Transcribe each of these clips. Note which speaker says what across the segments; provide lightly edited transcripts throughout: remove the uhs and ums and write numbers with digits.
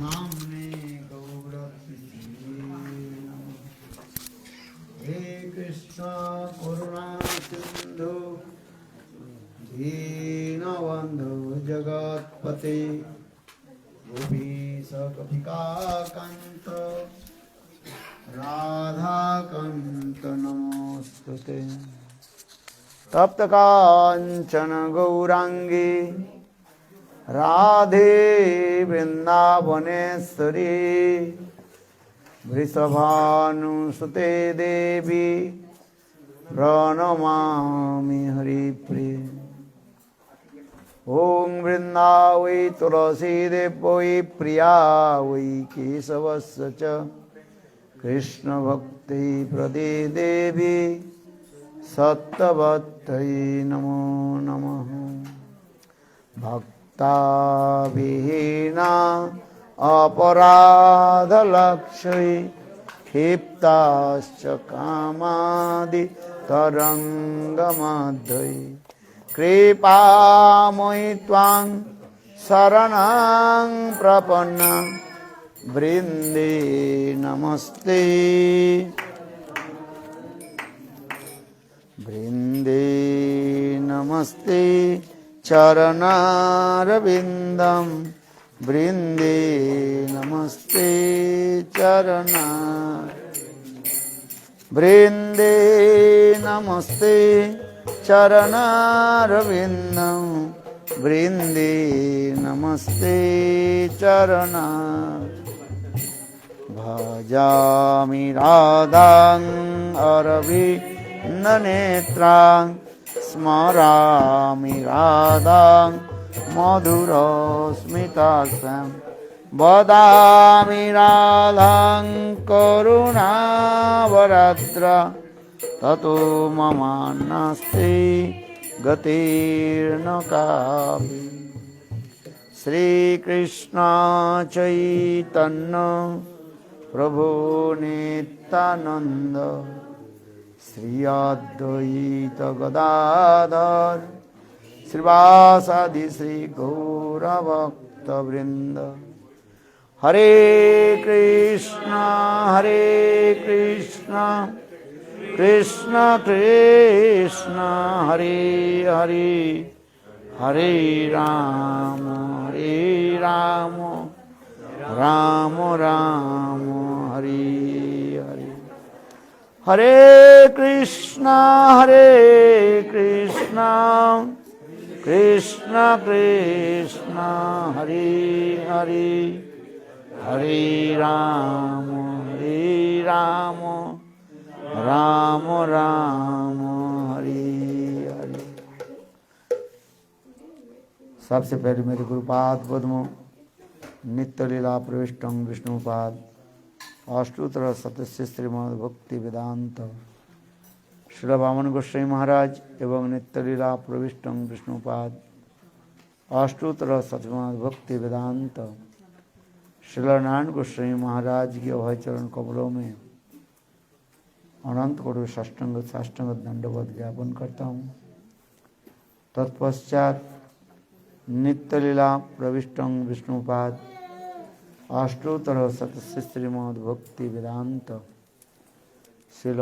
Speaker 1: नाम्ने गौरतिथे हे कृष्ण करुणा सिंधु दीनबंधु जगत्पते गोपीश कपिकान्त राधाकान्त नमोस्तुते तप्त कांचन गौरांगी राधे वृंदावनेश्वरी वृषभानुसुते देवी प्रणमामि हरिप्रिये ओं वृंदावै तुलसी देवै प्रिया वै केशवस्य च कृष्ण भक्ति प्रदे देवी सत्यवत्यै नमो नमः भक्ताविहीना अपराधलक्ष्यै क्षिप्ताश्च कामादि तरङ्गमध्यै कृपामयि त्वां शरणं प्रपन्ना वृन्दे नमस्ते वृन्दे नमस्ते चरणारविन्दं वृन्दे नमस्ते चरणा वृन्दे नमस्ते चरणारविन्दं वृन्दे नमस्ते चरणा भजामि राधां अरविन्दनेत्रां स्मरामि राधां मधुरस्मितास्यां वदामि राधां करुणावरद्रा ततो मम नास्ति गतिर्न कापि श्रीकृष्ण चैतन्य प्रभु नित्यानंद श्री अद्वैत गदाधर श्रीवासादि श्री गौरभक्तवृंद हरे कृष्ण कृष्ण कृष्ण हरे हरे हरे राम राम राम हरे हरे हरे कृष्ण कृष्ण कृष्ण हरे हरे हरे राम राम राम हरे हरे। सबसे पहले मेरे गुरुपाद पद्मों नित्य लीला प्रविष्टं विष्णुपाद अष्टोत्तर सतस्य श्रीमद् भक्ति वेदांत श्री वामन गोस्वामी महाराज एवं नित्य लीला प्रविष्टं विष्णुपाद अष्टोत्तर सतमद् भक्ति वेदांत श्री नारायण गोस्वामी महाराज के अभय चरण कमलों में अनंत करोड़ साष्टांग दंडवत ज्ञापन करता हूँ। तत्पश्चात नित्य लीला प्रविष्टं विष्णुपाद अष्टोत्तर सतस्य श्रीमद् भक्ति वेदांत श्रील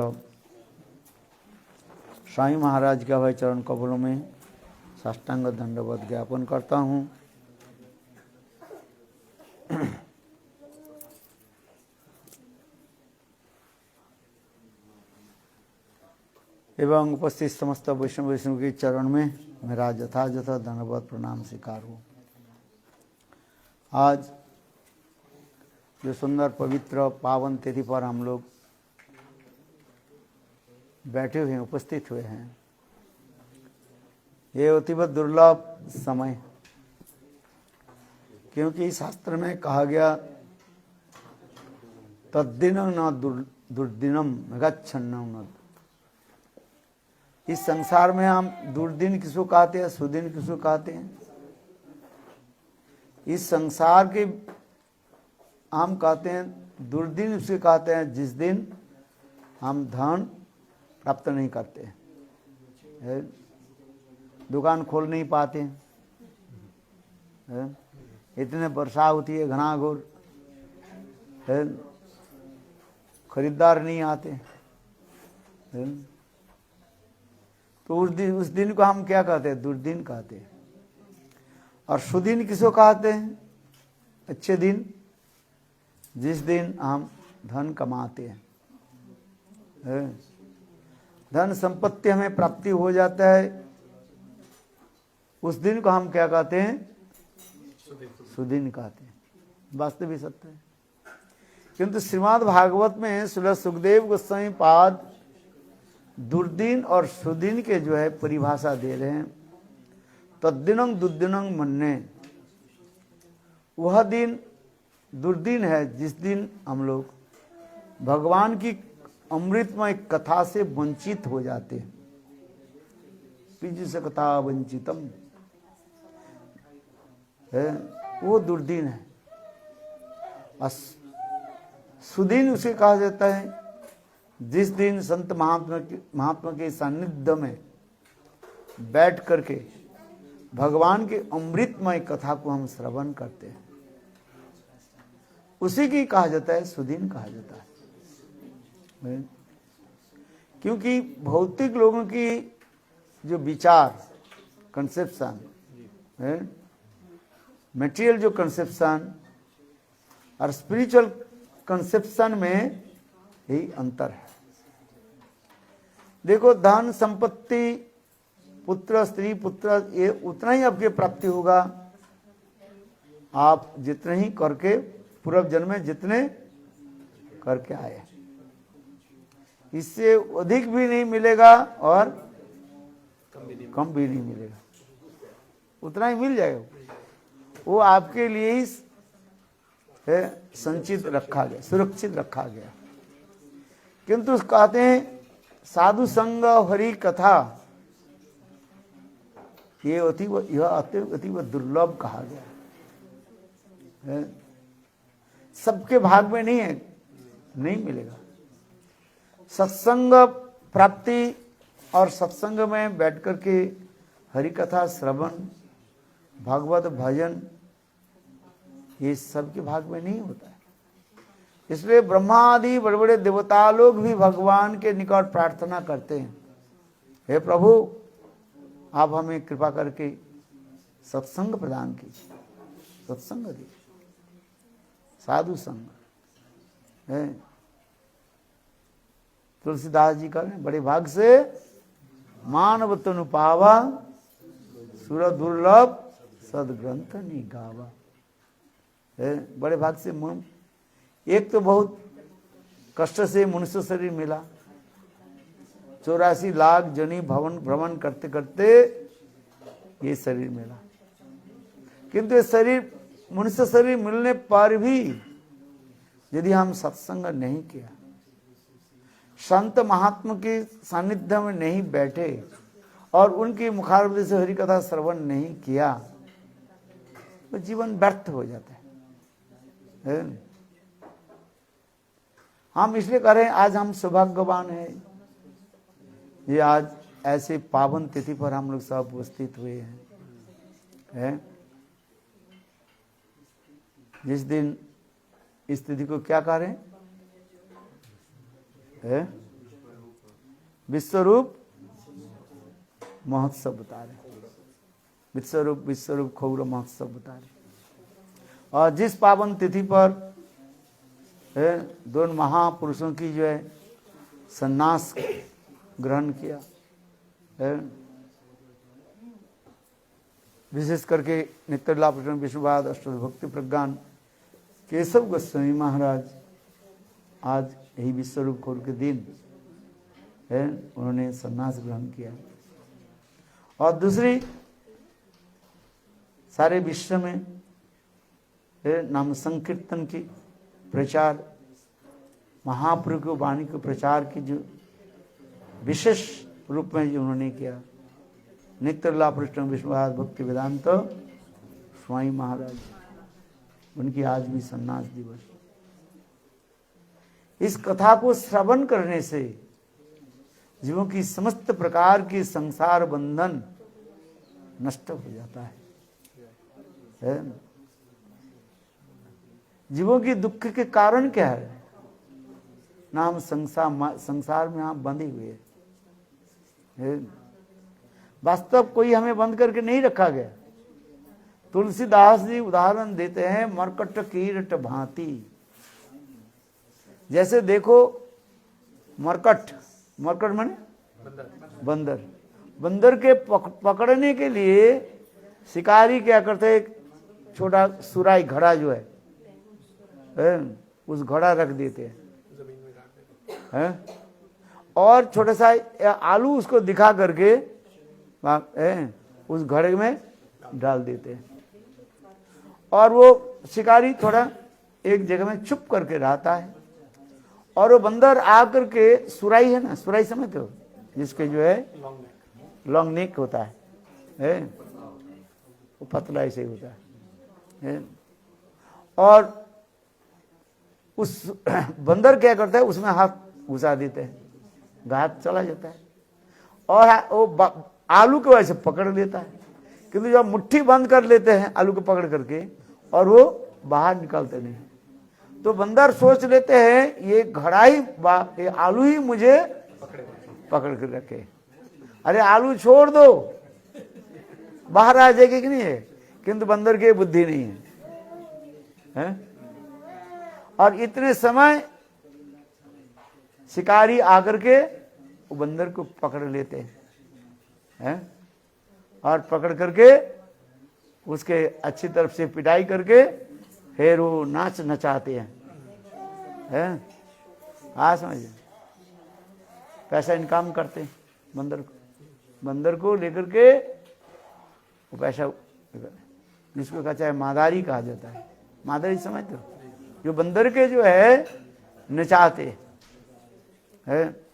Speaker 1: स्वामी महाराज के अभय चरण कमलों में साष्टांग दंडवत ज्ञापन करता हूँ। एवं उपस्थित समस्त वैष्णव के चरण में मेरा यथायथ दंडवत प्रणाम स्वीकार हो। आज जो सुंदर पवित्र पावन तिथि पर हम लोग बैठे हुए हैं, उपस्थित हुए हैं, ये अतीवत दुर्लभ समय, क्योंकि शास्त्र में कहा गया तद्दिनं न दुर्दिनं गच्छन्नं न। इस संसार में हम दुर्दिन किसको कहते हैं, सुदिन किसको कहते हैं। इस संसार के हम कहते हैं दुर्दिन उसे कहते हैं जिस दिन हम धन प्राप्त नहीं करते, दुकान खोल नहीं पाते, है? इतने वर्षा होती है घनाघोर, है? खरीदार नहीं आते, है? तो उस दिन को हम क्या कहते हैं? दुर्दिन कहते हैं। और सुदिन किसको कहते हैं? अच्छे दिन, जिस दिन हम धन कमाते हैं, धन संपत्ति हमें प्राप्ति हो जाता है, उस दिन को हम क्या कहते हैं? सुदिन कहते हैं। वास्तविक सत्य है। किंतु श्रीमद् भागवत में श्री सुखदेव गोस्वामी पाद दुर्दिन और सुदिन के जो है परिभाषा दे रहे हैं। तद्दिनं दुर्दिनं मन्ये, वह दिन दुर्दिन है जिस दिन हम लोग भगवान की अमृतमय कथा से वंचित हो जाते हैं। पीछे से कथा वंचितम है, वो दुर्दिन है। सुदिन उसे कहा जाता है जिस दिन संत महात्मा के सानिध्य में बैठ करके भगवान के अमृतमय कथा को हम श्रवण करते हैं, उसी की कहा जाता है, सुदिन कहा जाता है। क्योंकि भौतिक लोगों की जो विचार कंसेप्शन है, मटेरियल जो कंसेप्शन और स्पिरिचुअल कंसेप्शन में ही अंतर है। देखो, धन संपत्ति, पुत्र स्त्री पुत्र, ये उतना ही आपके प्राप्ति होगा आप जितने ही करके पूर्व जन्म में जितने करके आए, इससे अधिक भी नहीं मिलेगा और कम भी नहीं मिलेगा, उतना ही मिल जाएगा। वो आपके लिए ही संचित रखा गया, सुरक्षित रखा गया। किंतु कहते हैं साधु संग हरि कथा, ये अतीव दुर्लभ कहा गया है। सबके भाग में नहीं है, नहीं मिलेगा। सत्संग प्राप्ति और सत्संग में बैठ करके हरि कथा श्रवण, भागवत भजन, ये सबके भाग में नहीं होता है। इसलिए ब्रह्मा आदि बड़े बड़े देवता लोग भी भगवान के निकट प्रार्थना करते हैं, हे प्रभु आप हमें कृपा करके सत्संग प्रदान कीजिए, सत्संग दीजिए, साधु संग है। तुलसीदास जी का बड़े भाग से मानव तनु पावा, सुर दुर्लभ सदग्रंथ निगावा है। बड़े भाग से एक तो बहुत कष्ट से मनुष्य शरीर मिला, 84 लाख जनी भ्रमण करते करते ये शरीर मिला। किंतु ये शरीर, मनुष्य शरीर मिलने पर भी यदि हम सत्संग नहीं किया, संत महात्मा के सानिध्य में नहीं बैठे और उनकी मुखारविंद से हरि कथा श्रवण नहीं किया, तो जीवन व्यर्थ हो जाता है। हम इसलिए कह रहे हैं आज हम सौभाग्यवान हैं, ये आज ऐसे पावन तिथि पर हम लोग सब उपस्थित हुए हैं। जिस दिन इस तिथि को क्या कह रहे हैं? विश्वरूप महोत्सव बता रहे, विश्वरूप खौर महोत्सव बता रहे। और जिस पावन तिथि पर दोनों महापुरुषों की जो है संन्यास ग्रहण किया है, विशेष करके नित्यलीला प्रकरण विष्णुपाद अष्टभक्ति प्रज्ञान केशव गोस्वामी महाराज आज यही विश्वरूप खौर के दिन है उन्होंने संन्यास ग्रहण किया। और दूसरी सारे विश्व में नाम संकीर्तन की प्रचार, महाप्रभु की वाणी के प्रचार की जो विशेष रूप में जो उन्होंने किया, नित्यलीला प्रकरण विष्णुपाद भक्ति वेदांत स्वामी महाराज, उनकी आज भी संन्यास दिवस। इस कथा को श्रवण करने से जीवों की समस्त प्रकार की संसार बंधन नष्ट हो जाता है। है? जीवों की दुख के कारण क्या है? ना हम संसार में हम बंधे हुए हैं। वास्तव कोई हमें बंद करके नहीं रखा गया। तुलसीदास जी उदाहरण देते हैं मरकट कीरट भांति। जैसे देखो मरकट, मरकट माने बंदर, बंदर के पकड़ने के लिए शिकारी क्या करते हैं, छोटा सुराई घड़ा जो है उस घड़ा रख देते हैं और छोटा सा आलू उसको दिखा करके उस घड़े में डाल देते हैं और वो शिकारी थोड़ा एक जगह में चुप करके रहता है और वो बंदर आकर के, सुराई है ना, सुराई समझते हो, जिसके जो है लॉन्ग नेक होता है वो पतला ऐसे ही होता है और उस बंदर क्या करता है, उसमें हाथ घुसा देते हैं, घात चला जाता है और वो आलू के वजह से पकड़ लेता है। किंतु जब मुट्ठी बंद कर लेते हैं आलू को पकड़ करके और वो बाहर निकलते नहीं, तो बंदर सोच लेते हैं ये घड़ा ही, ये आलू ही मुझे पकड़ कर रखे। अरे आलू छोड़ दो, बाहर आ जाएगी कि नहीं है, किंतु बंदर की बुद्धि नहीं है? और इतने समय शिकारी आकर के वो बंदर को पकड़ लेते हैं और पकड़ करके उसके अच्छी तरफ से पिटाई करके फिर वो नाच नचाते हैं समझिए, पैसा इनकम करते हैं बंदर को लेकर के वो पैसा, जिसको कहा चाहे मादारी कहा जाता है, मादारी समझते हो, जो बंदर के जो है नचाते है।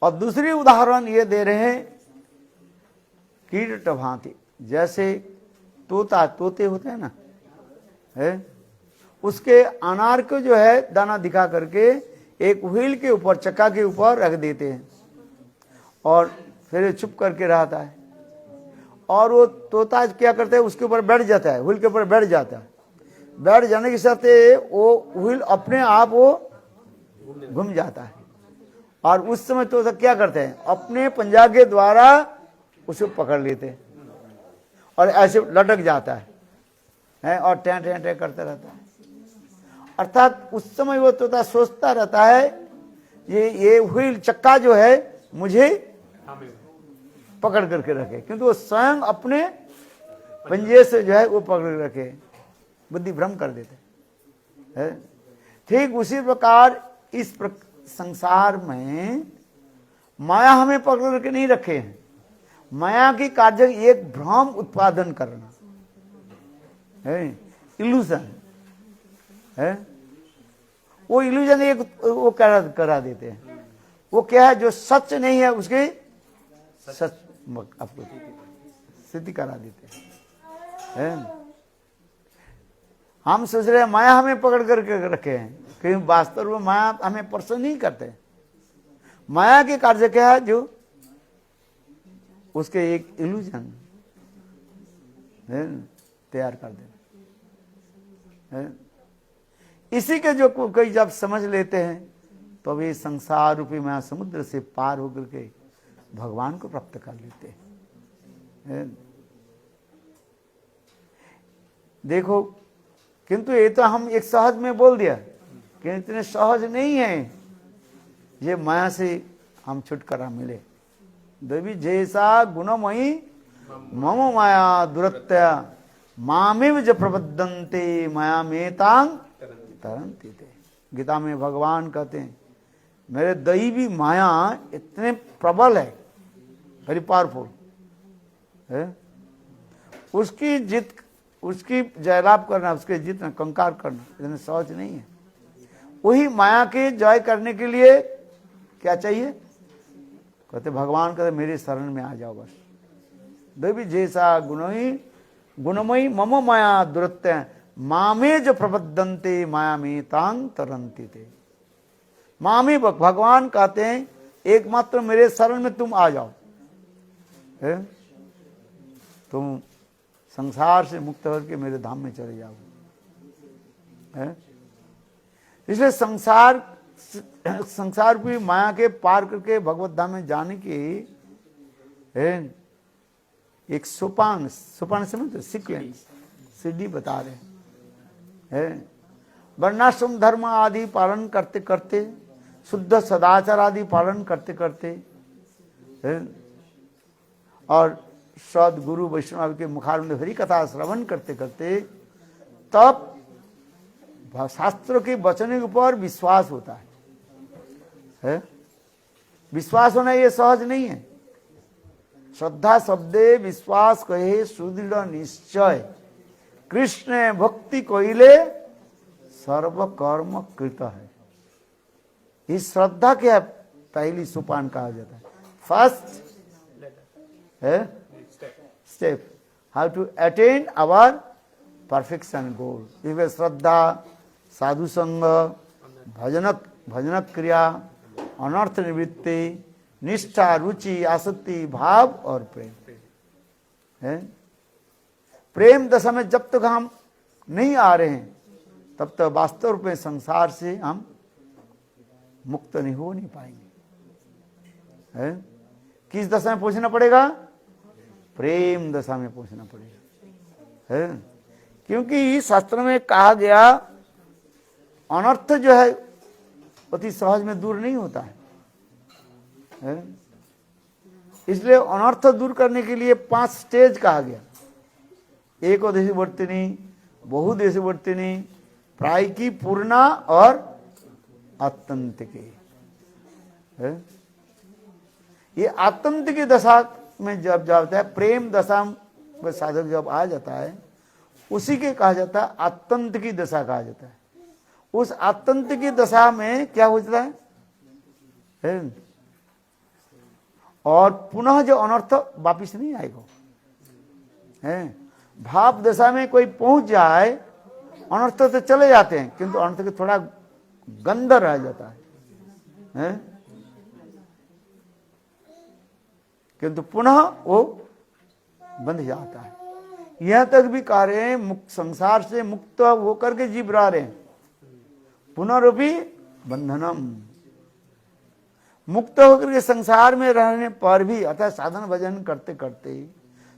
Speaker 1: और दूसरी उदाहरण ये दे रहे हैं कीट भांति, जैसे तोते होते हैं ना, उसके अनार को जो है दाना दिखा करके एक व्हील के ऊपर, चक्का के ऊपर रख देते हैं और फिर चुप करके रहता है और वो तोता क्या करता है, उसके ऊपर बैठ जाता है, व्हील के ऊपर बैठ जाता है। बैठ जाने के साथ वो व्हील अपने आप वो घूम जाता है और उस समय तोता क्या करते हैं, अपने पंजा के द्वारा उसे पकड़ लेते हैं और ऐसे लटक जाता है और टैं टैं टैं करता रहता है। अर्थात उस समय वो तोता सोचता रहता है ये व्हील, चक्का जो है मुझे पकड़ करके रखे, किंतु वो स्वयं अपने पंजे से जो है वो पकड़ रखे, बुद्धि भ्रम कर देते है। ठीक उसी प्रकार इस संसार में माया हमें पकड़ करके नहीं रखे हैं। माया की कार्य एक भ्रम उत्पादन करना है, इल्यूजन है। वो इल्यूजन एक वो करा देते हैं, वो क्या है जो सच नहीं है उसके सच आपको सिद्धि करा देते हैं। हम सोच रहे हैं माया हमें पकड़ करके रखे हैं, क्योंकि वास्तव में माया हमें पर्सन नहीं करते। माया के कार्य क्या है, जो उसके एक इल्यूजन तैयार कर देना। इसी के जो कोई जब समझ लेते हैं तो वे संसार रूपी माया समुद्र से पार होकर के भगवान को प्राप्त कर लेते हैं। देखो, किंतु ये तो हम एक सहज में बोल दिया कि इतने सहज नहीं है ये माया से हम छुटकारा मिले। देवी जैसा गुणमयी मम माया दुरत्या मामेव ज प्रबद्धन्ते माया मेतांग तरन्ति ते। गीता में भगवान कहते हैं मेरे दैवी माया इतने प्रबल है, वेरी पावरफुल है, उसकी जीत, उसकी जयलाभ करना, उसके जीतना, कंकार करना इतने सहज नहीं है। वही माया के जय करने के लिए क्या चाहिए, कहते भगवान कहते मेरे शरण में आ जाओ बस। देवी जैसा गुणमयी मम माया दुरत्य मामे जो प्रबद्धन्ते माया में तांग तरन्ति ते। मामी भगवान कहते हैं एकमात्र मेरे शरण में तुम आ जाओ। तुम संसार से मुक्त करके मेरे धाम में चले जाओ। इसलिए संसार की माया के पार करके भगवत धाम में जाने की एक सोपान समझते, सीक्वेंस, सीढ़ी बता रहे हैं। वर्णाश्रम धर्म आदि पालन करते करते, शुद्ध सदाचार आदि पालन करते करते, और सदगुरु वैष्णव के मुखारविंद हरि कथा श्रवण करते करते, तब शास्त्रों के वचन के ऊपर विश्वास होता है। विश्वास होना ये सहज नहीं है। श्रद्धा शब्दे विश्वास कहे सुदृढ़ निश्चय, कृष्ण भक्ति कोइले सर्व कर्म कृत है। इस श्रद्धा के पहली सोपान कहा जाता है। First step how to attain our perfection goal। इसमें श्रद्धा, साधु संग, भजन क्रिया, अनर्थ निवृत्ति, निष्ठा, रुचि, आसक्ति, भाव और प्रेम। प्रेम दशा में जब तक हम नहीं आ रहे हैं तब तक वास्तव रूप में संसार से हम मुक्त नहीं हो नहीं पाएंगे। किस दशा में पहुंचना पड़ेगा? प्रेम दशा में पहुंचना पड़ेगा। क्योंकि शास्त्र में कहा गया अनर्थ जो है अति सहज में दूर नहीं होता है। इसलिए अनर्थ दूर करने के लिए 5 स्टेज कहा गया। एकोदेशी वर्तिनी, बहुदेशी वर्तिनी, प्रायिकी, पूर्णा और आत्यंतिकी। ये आत्यंतिकी दशा में जब जाता है, प्रेम दशा में साधक जब आ जाता है, उसी के कहा जाता है आत्यंतिकी दशा कहा जाता है। उस आत्यंतिकी दशा में क्या होता है? और पुनः जो अनर्थ वापिस नहीं आएगा। भाव दशा में कोई पहुंच जाए, अनर्थ तो चले जाते हैं किंतु अनर्थ के थोड़ा गंध रह जाता है। किंतु पुनः वो बंध जाता है। यह तक भी कह रहे हैं संसार से मुक्त होकर के जीव रह रहे हैं। पुनरुपि बंधनम, मुक्त होकर के संसार में रहने पर भी, अर्थात साधन भजन करते करते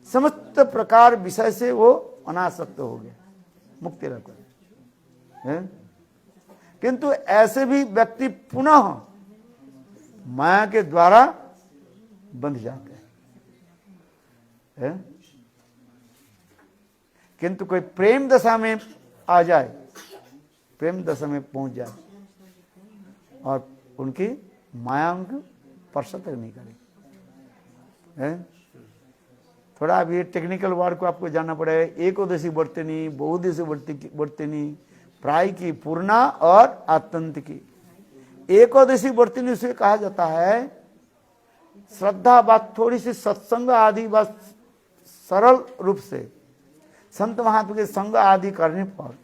Speaker 1: समस्त प्रकार विषय से वो अनासक्त हो गया, मुक्ति रखकर। किंतु ऐसे भी व्यक्ति पुनः माया के द्वारा बंध जाते हैं। किंतु कोई प्रेम दशा में आ जाए, प्रेम दशा में पहुंच जाए और उनकी माया उनको स्पर्श तक नहीं करे। थोड़ा अभी टेक्निकल वर्ड को आपको जानना पड़ेगा। एकोदशी वर्तिनी, बहुदेशी वर्तिनी, प्रायिकी, पूर्णा और आत्यंतिकी। एकोदशी वर्तिनी उसे कहा जाता है श्रद्धा बात, थोड़ी सी सत्संग आदि बात सरल रूप से संत महात्मा के संग आदि करने पर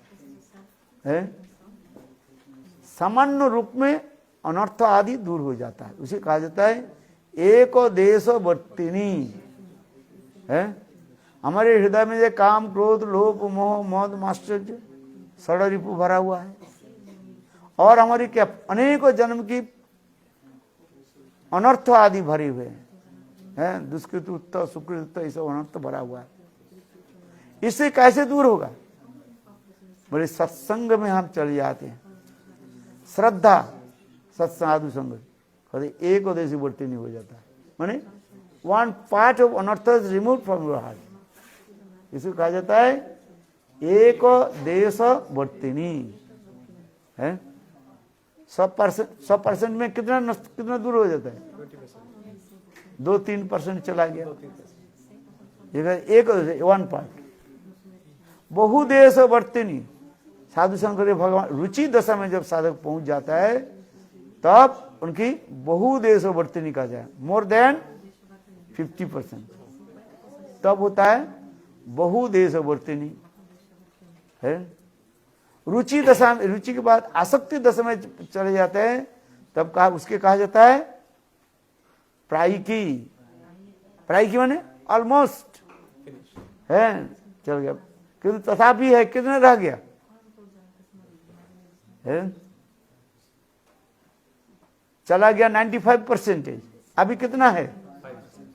Speaker 1: सामान्य रूप में अनर्थ आदि दूर हो जाता है। उसे कहा जाता है एकोदेश वर्तिनी। हमारे हृदय में जो काम, क्रोध, लोभ, मोह, मद, माश्चर्य, षड्रिपु भरा हुआ है और हमारी क्या अनेकों जन्म की अनर्थ आदि भरे हुए हैं। दुष्कृत, उत्तर, सुकृत, ये सब अनर्थ भरा हुआ है। इससे कैसे दूर होगा? बड़े सत्संग में हम चले जाते हैं। श्रद्धा, सत्साधु संग, एक उद्देश्य वर्ती नहीं हो जाता है। माने वन पार्ट ऑफ अनर्थ is remove from your heart. इसे कहा जाता है एक देश वर्तिनी है। 100% में कितना दूर हो जाता है? 2-3% चला गया। एक 1 पार्ट। बहुदेश वर्तिनी, साधु संकर भगवान रुचि दशा में जब साधक पहुंच जाता है तब उनकी बहुदेश वर्तिनी कहा जाए, मोर देन 50%। तब होता है बहुदेश वर्तिनी है। रुचि दशा में, रुचि के बाद आसक्ति दशा में चले जाते हैं तब उसके कहा जाता है प्रायिकी। प्रायिकी माने ऑलमोस्ट है, चल गया, किंतु तथापि है, कितना रह गया है? चला गया 95%। अभी कितना है?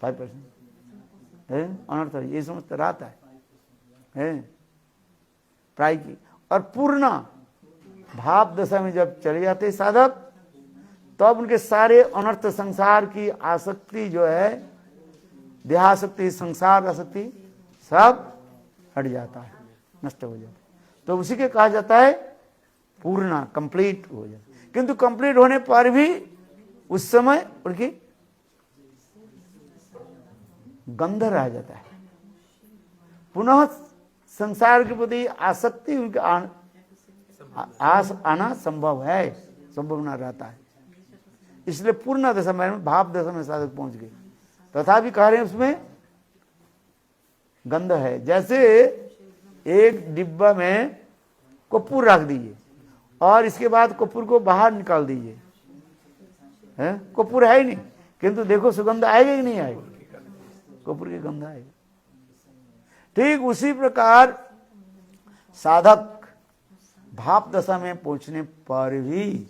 Speaker 1: 5% है। अनर्थ ये समझता रहता है प्राय की। और पूर्ण भाव दशा में जब चले जाते साधक, तब उनके सारे अनर्थ, संसार की आसक्ति जो है, देहासक्ति, संसार आसक्ति, सब हट जाता है, नष्ट हो जाता है। तो उसी के कहा जाता है पूर्ण, कंप्लीट हो जाता है। किंतु कंप्लीट होने पर भी उस समय उनकी गंध रह जाता है, पुनः संसार के प्रति आसक्ति उनके आना संभव है, संभवना रहता है। इसलिए पूर्ण दशा में, भाव दशा में साधक पहुंच गए। तथापि कह रहे हैं उसमें गंध है। जैसे एक डिब्बा में कपूर रख दीजिए और इसके बाद कपूर को बाहर निकाल दीजिए, कपूर है ही नहीं, किंतु देखो सुगंध आएगा कि नहीं आएगा? कपूर की गंध आएगा। ठीक उसी प्रकार साधक भाव दशा में पहुंचने पर भी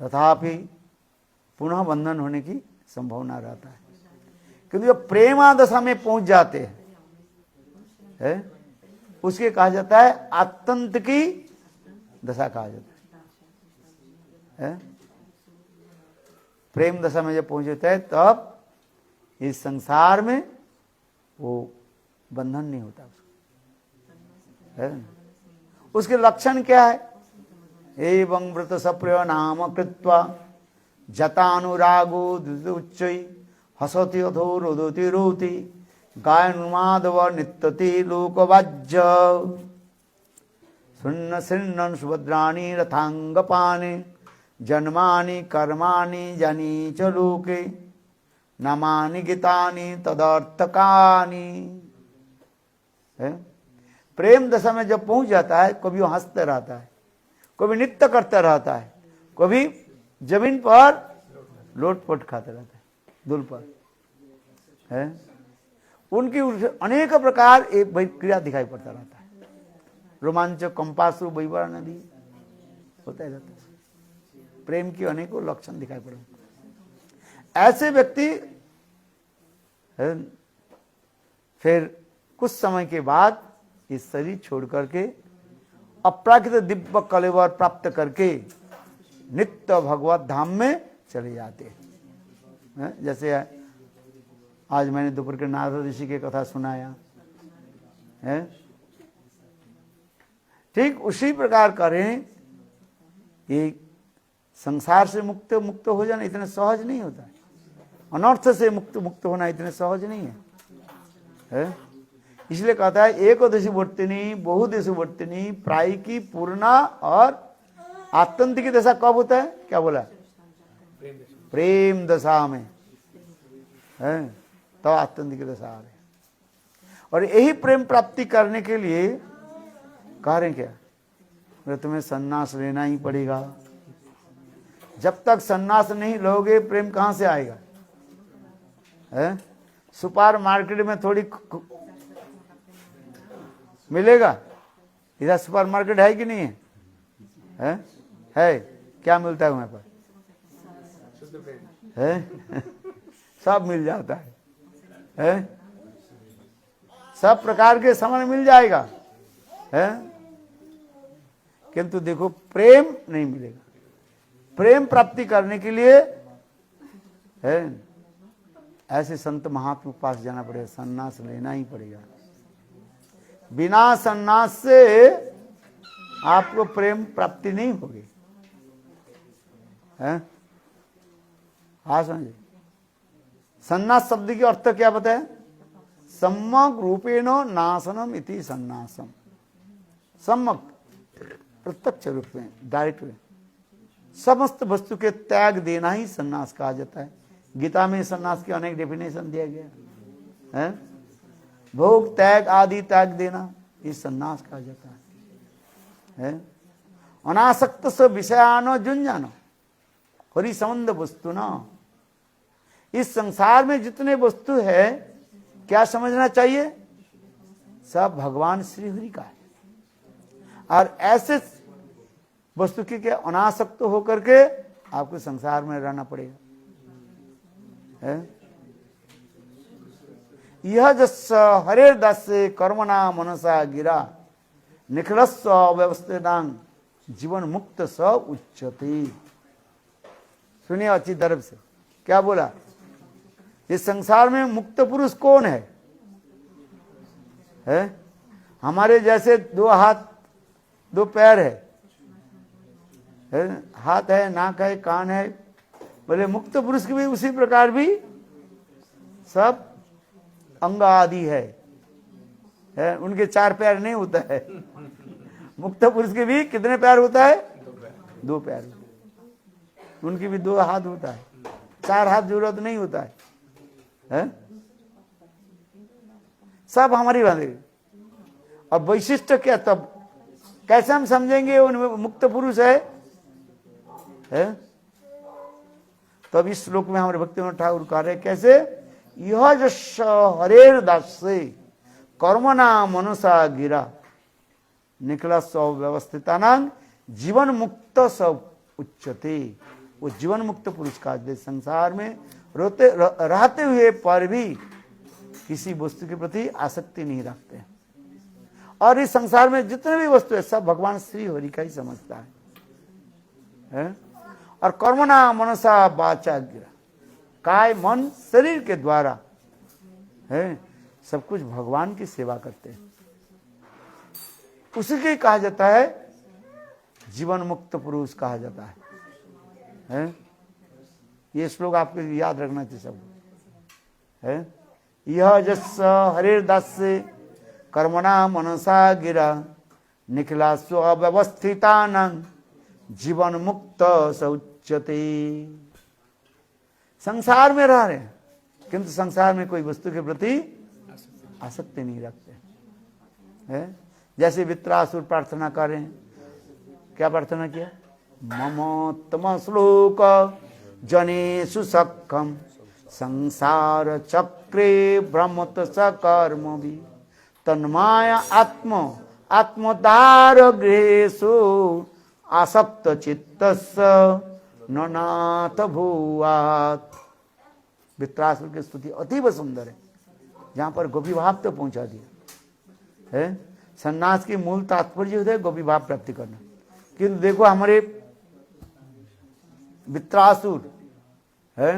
Speaker 1: तथापि पुनः बंधन होने की संभावना रहता है। किंतु जब प्रेमा दशा में पहुंच जाते हैं, उसके कहा जाता है आतंत की दशा कहा जाता है। प्रेम दशा में जब पहुंच जाता है, तब इस संसार में वो बंधन नहीं होता उसको। उसके लक्षण क्या है? एवं व्रत सप्रिय नाम कृत्वा जतानुरागो उच्चै हसति अधो रोदति रोति गायनुमादव नित्यति लोकवाज्य सुन्न सिन्नन सुभद्राणि रथांगपानि जन्मानि कर्माणि जनी च लोके नामानि गीतानि तदर्थकानि। प्रेम दशा में जब पहुंच जाता है, कभी वो हंसते रहता है, कभी नृत्य करता रहता है, कभी जमीन पर लोटपोट खाते रहता है, धूल पर है। उनकी अनेक प्रकार एक क्रिया दिखाई पड़ता रहता है। रोमांच, कंपासु, बैवार नदी होता रहता है। प्रेम की अनेकों लक्षण दिखाई पड़ते। ऐसे व्यक्ति फिर कुछ समय के बाद इस शरीर छोड़ करके अपराकृत दिव्य कलेवर प्राप्त करके नित्य भगवत धाम में चले जाते हैं। जैसे आज मैंने दोपहर के नारद ऋषि की कथा सुनाया है, ठीक उसी प्रकार करें। ये संसार से मुक्त हो जाना इतना सहज नहीं होता है। अनर्थ से मुक्त होना इतने सहज नहीं है? इसलिए कहता है एकोदशी वर्तिनी बहुदेशु वर्तिनी प्रायिकी पूर्णा और आतंत की दशा कब होता है? क्या बोला? प्रेम दशा में है, तो आतंत की दशा आ रही। और यही प्रेम प्राप्ति करने के लिए कह रहे क्या? तो तुम्हें सन्यास लेना ही पड़ेगा। जब तक सन्यास नहीं लोगे, प्रेम कहां से आएगा? है? सुपर मार्केट में थोड़ी मिलेगा। इधर सुपर मार्केट है कि नहीं है? है? क्या मिलता है वहां पर? है? सब मिल जाता है? सब प्रकार के सामान मिल जाएगा है, किंतु देखो प्रेम नहीं मिलेगा। प्रेम प्राप्ति करने के लिए है ऐसे संत महात्मा के पास जाना पड़ेगा, सन्यास लेना ही पड़ेगा। बिना सन्यास से आपको प्रेम प्राप्ति नहीं होगी। हाँ समझे? सन्यास शब्द की अर्थ क्या बताया? सम्यक रूपेण नाशनम इति सन्यासम। सम्यक प्रत्यक्ष रूप में, डायरेक्ट में समस्त वस्तु के त्याग देना ही सन्यास कहा जाता है। गीता में सन्यास की अनेक डेफिनेशन दिया गया है। भोग त्याग आदि त्याग देना ये सन्यास कहा जाता है। अनासक्त से विषयान जुंजानो हरि संबंध वस्तु न। इस संसार में जितने वस्तु है क्या समझना चाहिए? सब भगवान श्री हरि का है। और ऐसे वस्तु के अनासक्त होकर के आपको संसार में रहना पड़ेगा। यह जस हरे दास कर्मणा मनसा गिरा निखिलस्व व्यवस्थितांग जीवन मुक्त स उच्चते। सुनिए अच्छी तरफ से क्या बोला। इस संसार में मुक्त पुरुष कौन है? हमारे जैसे दो हाथ दो पैर है, हाथ है, नाक है, कान है, बोले मुक्त पुरुष की भी उसी प्रकार भी सब अंग आदि है, उनके 4 पैर नहीं होता है। मुक्त पुरुष के भी कितने पैर होता है? 2 पैर। उनकी भी 2 हाथ होता है, 4 हाथ जरूरत नहीं होता है, सब हमारी बात। अब वैशिष्ट क्या, तब कैसे हम समझेंगे उनमें मुक्त पुरुष है? तब इस श्लोक में हमारे भक्तिविनोद ठाकुर कह रहे कैसे, यह जस हरेर दास से कर्मणा मनसा गिरा निकला सब व्यवस्थितानांग जीवन मुक्त सब उच्चते। वो जीवन मुक्त पुरुष का संसार में रहते हुए पर भी किसी वस्तु के प्रति आसक्ति नहीं रखते। और इस संसार में जितने भी वस्तु है सब भगवान श्री हरि का ही समझता है। और कर्मणा मनसा वाचा गिरा, काय मन शरीर के द्वारा सब कुछ भगवान की सेवा करते हैं। उसी के कहा जाता है जीवन मुक्त पुरुष कहा जाता है। ये श्लोक आपको याद रखना चाहिए सब है। यह जस हरे दास कर्मणा मनसा गिरा निखिला स्वस्थितानां जीवन मुक्त सौच्यते। संसार में रह रहे हैं किंतु संसार में कोई वस्तु के प्रति आसक्ति नहीं रखते हैं। जैसे वित्रासुर प्रार्थना कर रहे हैं, क्या प्रार्थना किया? मम तम श्लोक जनेषु सखम संसार चक्रे भ्रमत सकर्म भी तन्माया आत्मदार गृहेषु आसक्त चित्तस्य ननाथ भूयात्। वित्रासुर की स्तुति अतीब सुंदर है, जहां पर गोपी भाव तो पहुंचा दिया है। सन्यास की मूल तात्पर्य होता है गोपी भाव प्राप्ति करना। किंतु देखो हमारे वित्रासुर है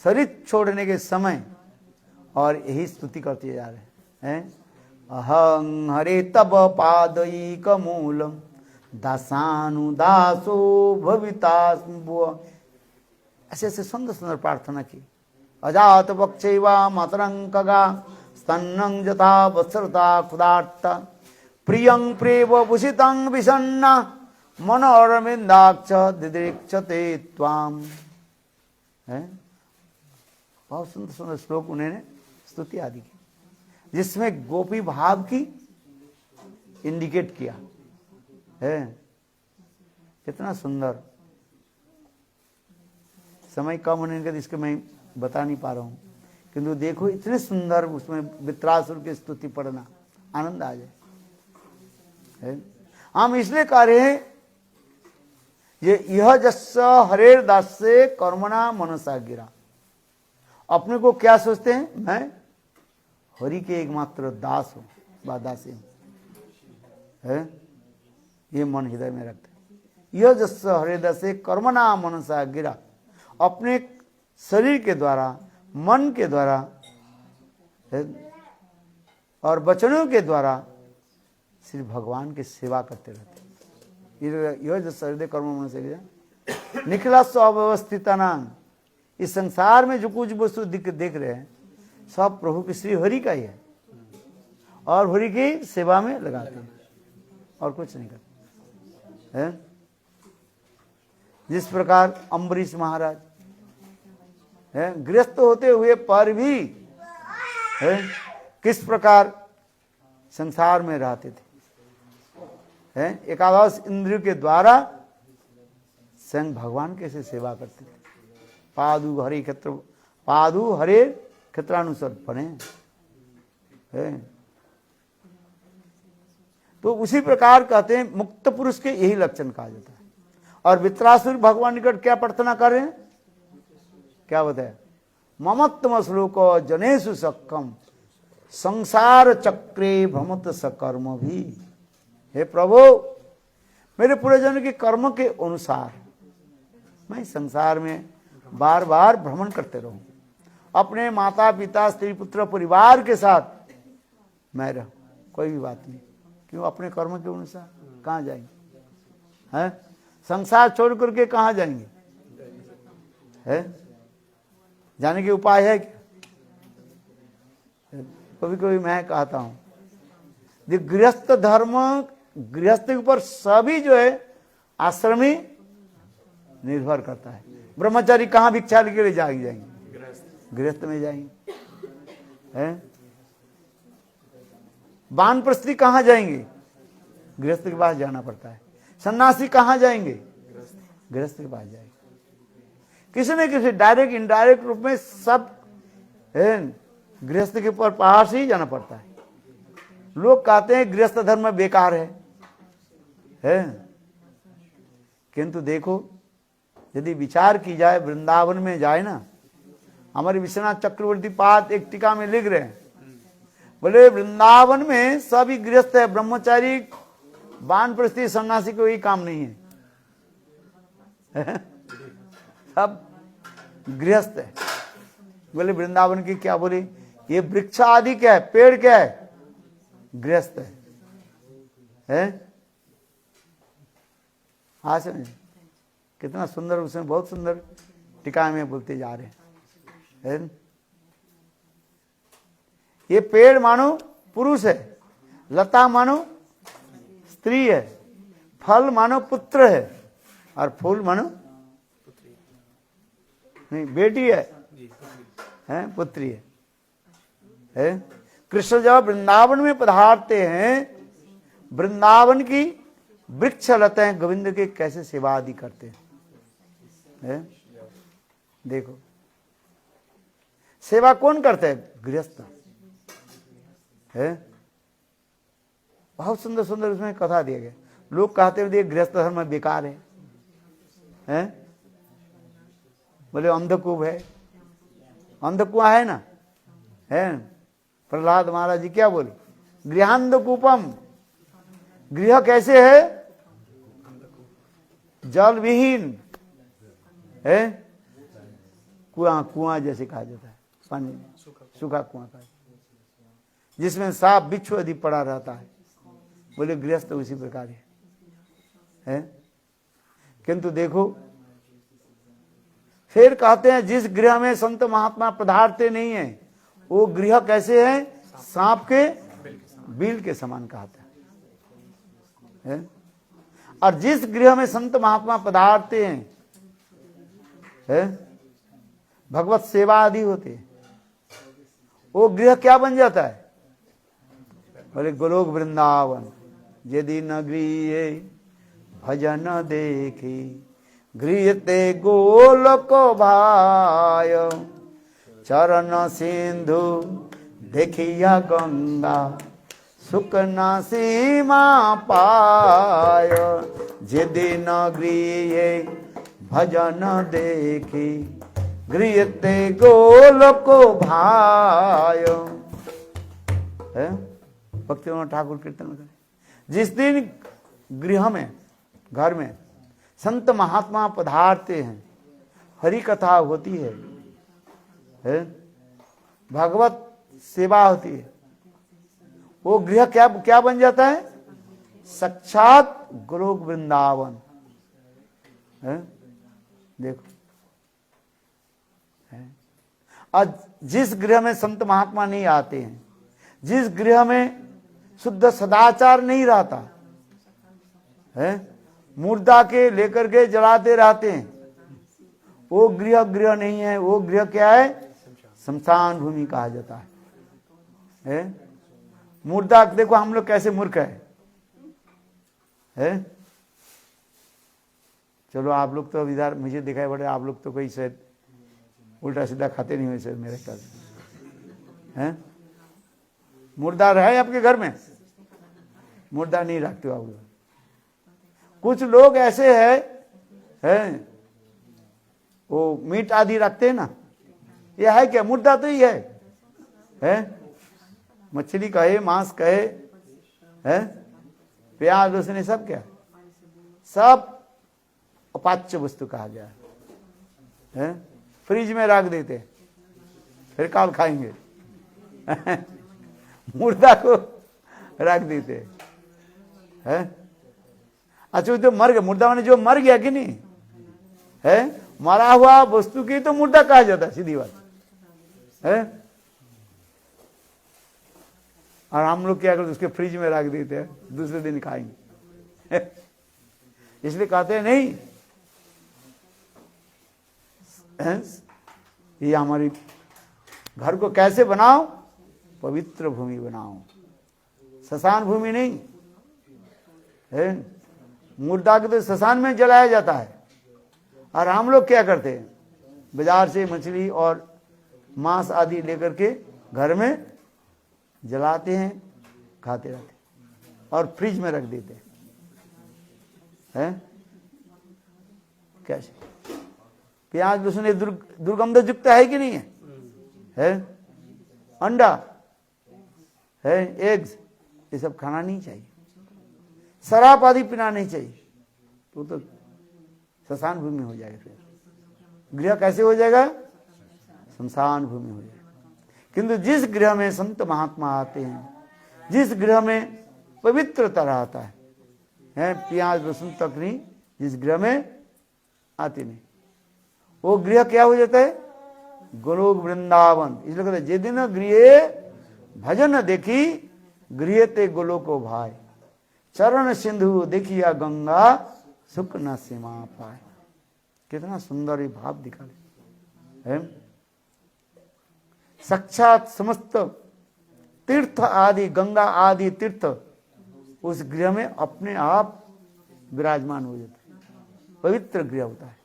Speaker 1: शरीर छोड़ने के समय और यही स्तुति करते जा रहे हैं। अहं हरे तब पादयिक मूलम दासानुदासो भवितास। ऐसे ऐसे सुंदर सुंदर प्रार्थना की। अजात वक्षेवा मतरंकगा स्तन्नं जथा वत्सरता खुदार्ता प्रियं प्रेव भूषितं विषन्ना मनोरविंदाक्ष दिदृक्षते त्वाम। बहुत सुंदर सुंदर श्लोक उन्होंने स्तुति आदि की, जिसमें गोपी भाव की इंडिकेट किया है। कितना सुंदर। समय कम होने के इसके मैं बता नहीं पा रहा हूं, किंतु देखो इतने सुंदर उसमें वित्रासुर की स्तुति पढ़ना, आनंद आ जाए। हम इसलिए कह रहे हैं यह जस हरेर दास से कर्मणा मनसा गिरा। अपने को क्या सोचते हैं? मैं हरि के एकमात्र दास हूं व दासी हूं, ये मन हृदय में रखते हैं। यह जस हरे दास से कर्मणा मनसा गिरा, अपने शरीर के द्वारा, मन के द्वारा और वचनों के द्वारा श्री भगवान की सेवा करते रहते हैं। यह जो हृदय कर्म मन से गिरा निखिला स्वावस्थितानां। इस संसार में जो कुछ वस्तु देख रहे हैं सब प्रभु के श्री हरि का ही है और हरि की सेवा में लगाते हैं और कुछ नहीं करते हैं। जिस प्रकार अम्बरीश महाराज गृहस्थ होते हुए पर भी किस प्रकार संसार में रहते थे, एकादश इंद्रियों के द्वारा स्वयं भगवान कैसे सेवा करते थे। पादु हरे क्षेत्रानुसार बने है। तो उसी प्रकार कहते हैं मुक्त पुरुष के यही लक्षण कहा जाता है। और वित्रासुर भगवान निकट क्या प्रार्थना कर रहे हैं, क्या बताया, ममत्तम श्लोक जनेषु सक्कम संसार चक्रे भ्रमत सकर्म भी। हे प्रभु, मेरे पूरे जन के कर्म के अनुसार मैं संसार में बार बार भ्रमण करते रहूं, अपने माता पिता स्त्री पुत्र परिवार के साथ मैं रहूं, कोई भी बात नहीं। क्यों, अपने कर्म के अनुसार कहाँ जाएंगे, हैं? संसार छोड़ करके कहाँ जाएंगे, है? जाने के उपाय है क्या? कभी कभी मैं कहता हूं, जो गृहस्थ धर्म, गृहस्थ के ऊपर सभी जो है आश्रमी निर्भर करता है। ब्रह्मचारी कहाँ भिक्षा के लिए जाएंगे, गृहस्थ में जाएंगे, हैं? वानप्रस्थी कहाँ जाएंगे, गृहस्थ के पास जाना पड़ता है। सन्यासी कहाँ जाएंगे, गृहस्थ के पास जाएंगे। किसी न किसी डायरेक्ट इनडायरेक्ट रूप में सब गृहस्थ के ऊपर पहाड़ से ही जाना पड़ता है। लोग कहते हैं गृहस्थ धर्म बेकार है? किंतु देखो, यदि विचार की जाए, वृंदावन में जाए ना, हमारे विश्वनाथ चक्रवर्ती पाद एक टीका में लिख रहे हैं, बोले वृंदावन में सभी गृहस्थ है, ब्रह्मचारी वानप्रस्थी सन्यासी को ही काम नहीं है, सब गृहस्थ है। बोले वृंदावन की क्या, बोले ये वृक्ष आदि क्या है, पेड़ क्या है, गृहस्थ है? हाँ समझ, कितना सुंदर, उसमें बहुत सुंदर टीका में बोलते जा रहे हैं। ये पेड़ मानो पुरुष है, लता मानो स्त्री है, फल मानो पुत्र है, और फूल मानो नहीं बेटी है, पुत्री है? कृष्ण जब वृंदावन में पधारते हैं, वृंदावन की वृक्ष लताएं गोविंद के कैसे सेवा आदि करते हैं? देखो, सेवा कौन करता है, गृहस्थ है। बहुत सुंदर सुंदर उसमें कथा दिया गया। लोग कहते हैं गृहस्थ धर्म बेकार है? बोले अंधकूप है, अंधकुआं है ना, है? प्रहलाद महाराज जी क्या बोले, गृहांधकूपम, गृह कैसे है, जल विहीन है, कुआं जैसे कहा जाता है, पानी सूखा कुआं का, जिसमें सांप बिच्छू आदि पड़ा रहता है। बोले गृहस्थ उसी प्रकार है? किंतु देखो, फिर कहते हैं जिस गृह में संत महात्मा पधारते नहीं है, वो गृह कैसे है, सांप के बिल के समान कहता है? और जिस गृह में संत महात्मा पधारते हैं, भगवत सेवा आदि होते हैं, वो गृह क्या बन जाता है? बोले गोलोक वृंदावन यदि न गृह भजन देखी, गृहते गोलोक भाय, चरण सिंधु देखिया गंगा, सुख न सीमा पाय, यदि न गृह भजन देखी, गृहते गोलोक भाय। भक्तिविनोद ठाकुर कीर्तन में, जिस दिन गृह में, घर में संत महात्मा पधारते हैं, हरि कथा होती है, भागवत सेवा होती है, वो गृह क्या बन जाता है? साक्षात गोलोक वृंदावन। देखो, आज जिस गृह में संत महात्मा नहीं आते हैं, जिस गृह में शुद्ध सदाचार नहीं रहता है, मुर्दा के लेकर के जलाते रहते हैं, वो गृह नहीं है। वो गृह क्या है? शमशान भूमि कहा जाता है? मुर्दा देखो हम लोग कैसे मूर्ख है? चलो आप लोग तो इधर मुझे दिखाई पड़े, आप लोग तो कोई शायद उल्टा सीधा खाते नहीं हुए शायद मेरे ख्याल से, हैं? मुर्दा है आपके घर में? मुर्दा नहीं रखते हो आप लोग। कुछ लोग ऐसे हैं वो मीट आदि रखते हैं ना, ये है क्या? मुर्दा तो ही है? मछली कहे, मांस कहे, है प्याज लहसुन सब क्या, सब अपाच्य वस्तु कहा गया है। फ्रिज में रख देते फिर कल खाएंगे। मुर्दा को रख देते हैं। अच्छा तो मर गया, मुर्दा माने जो मर गया कि नहीं है, मरा हुआ वस्तु की तो मुर्दा कहा जाता है, सीधी बात है। और हम लोग क्या करते, उसके फ्रिज में रख देते हैं, दूसरे दिन खाएंगे। इसलिए कहते हैं नहीं, ये हमारी घर को कैसे बनाओ, पवित्र भूमि बनाओ, श्मशान भूमि नहीं है। मुर्दा को तो श्मशान में जलाया जाता है, और हम लोग क्या करते हैं, बाजार से मछली और मांस आदि लेकर के घर में जलाते हैं, खाते रहते हैं और फ्रिज में रख देते हैं। कैसे? प्याज लहसुन ये दुर्गंध युक्त है कि नहीं है? अंडा है, एग्स, ये सब खाना नहीं चाहिए। शराब आदि पीना नहीं चाहिए, तो श्मशान भूमि हो जाएगा। फिर गृह कैसे हो जाएगा? श्मशान भूमि हो जाएगा। किंतु जिस गृह में संत महात्मा आते हैं, जिस गृह में पवित्रता रहता है, प्याज लहसुन तक नहीं, जिस गृह में आते नहीं, वो गृह क्या हो जाता है? गोलोक वृंदावन। इसलिए कहते जे दिन गृह भजन देखी, गृह ते गोलोको भाई, चरण सिंधु देखिया गंगा, सुख न सीमा पाए। कितना सुंदर ये भाव दिखा है। साक्षात समस्त तीर्थ आदि, गंगा आदि तीर्थ उस गृह में अपने आप विराजमान हो जाते हैं, पवित्र गृह होता है।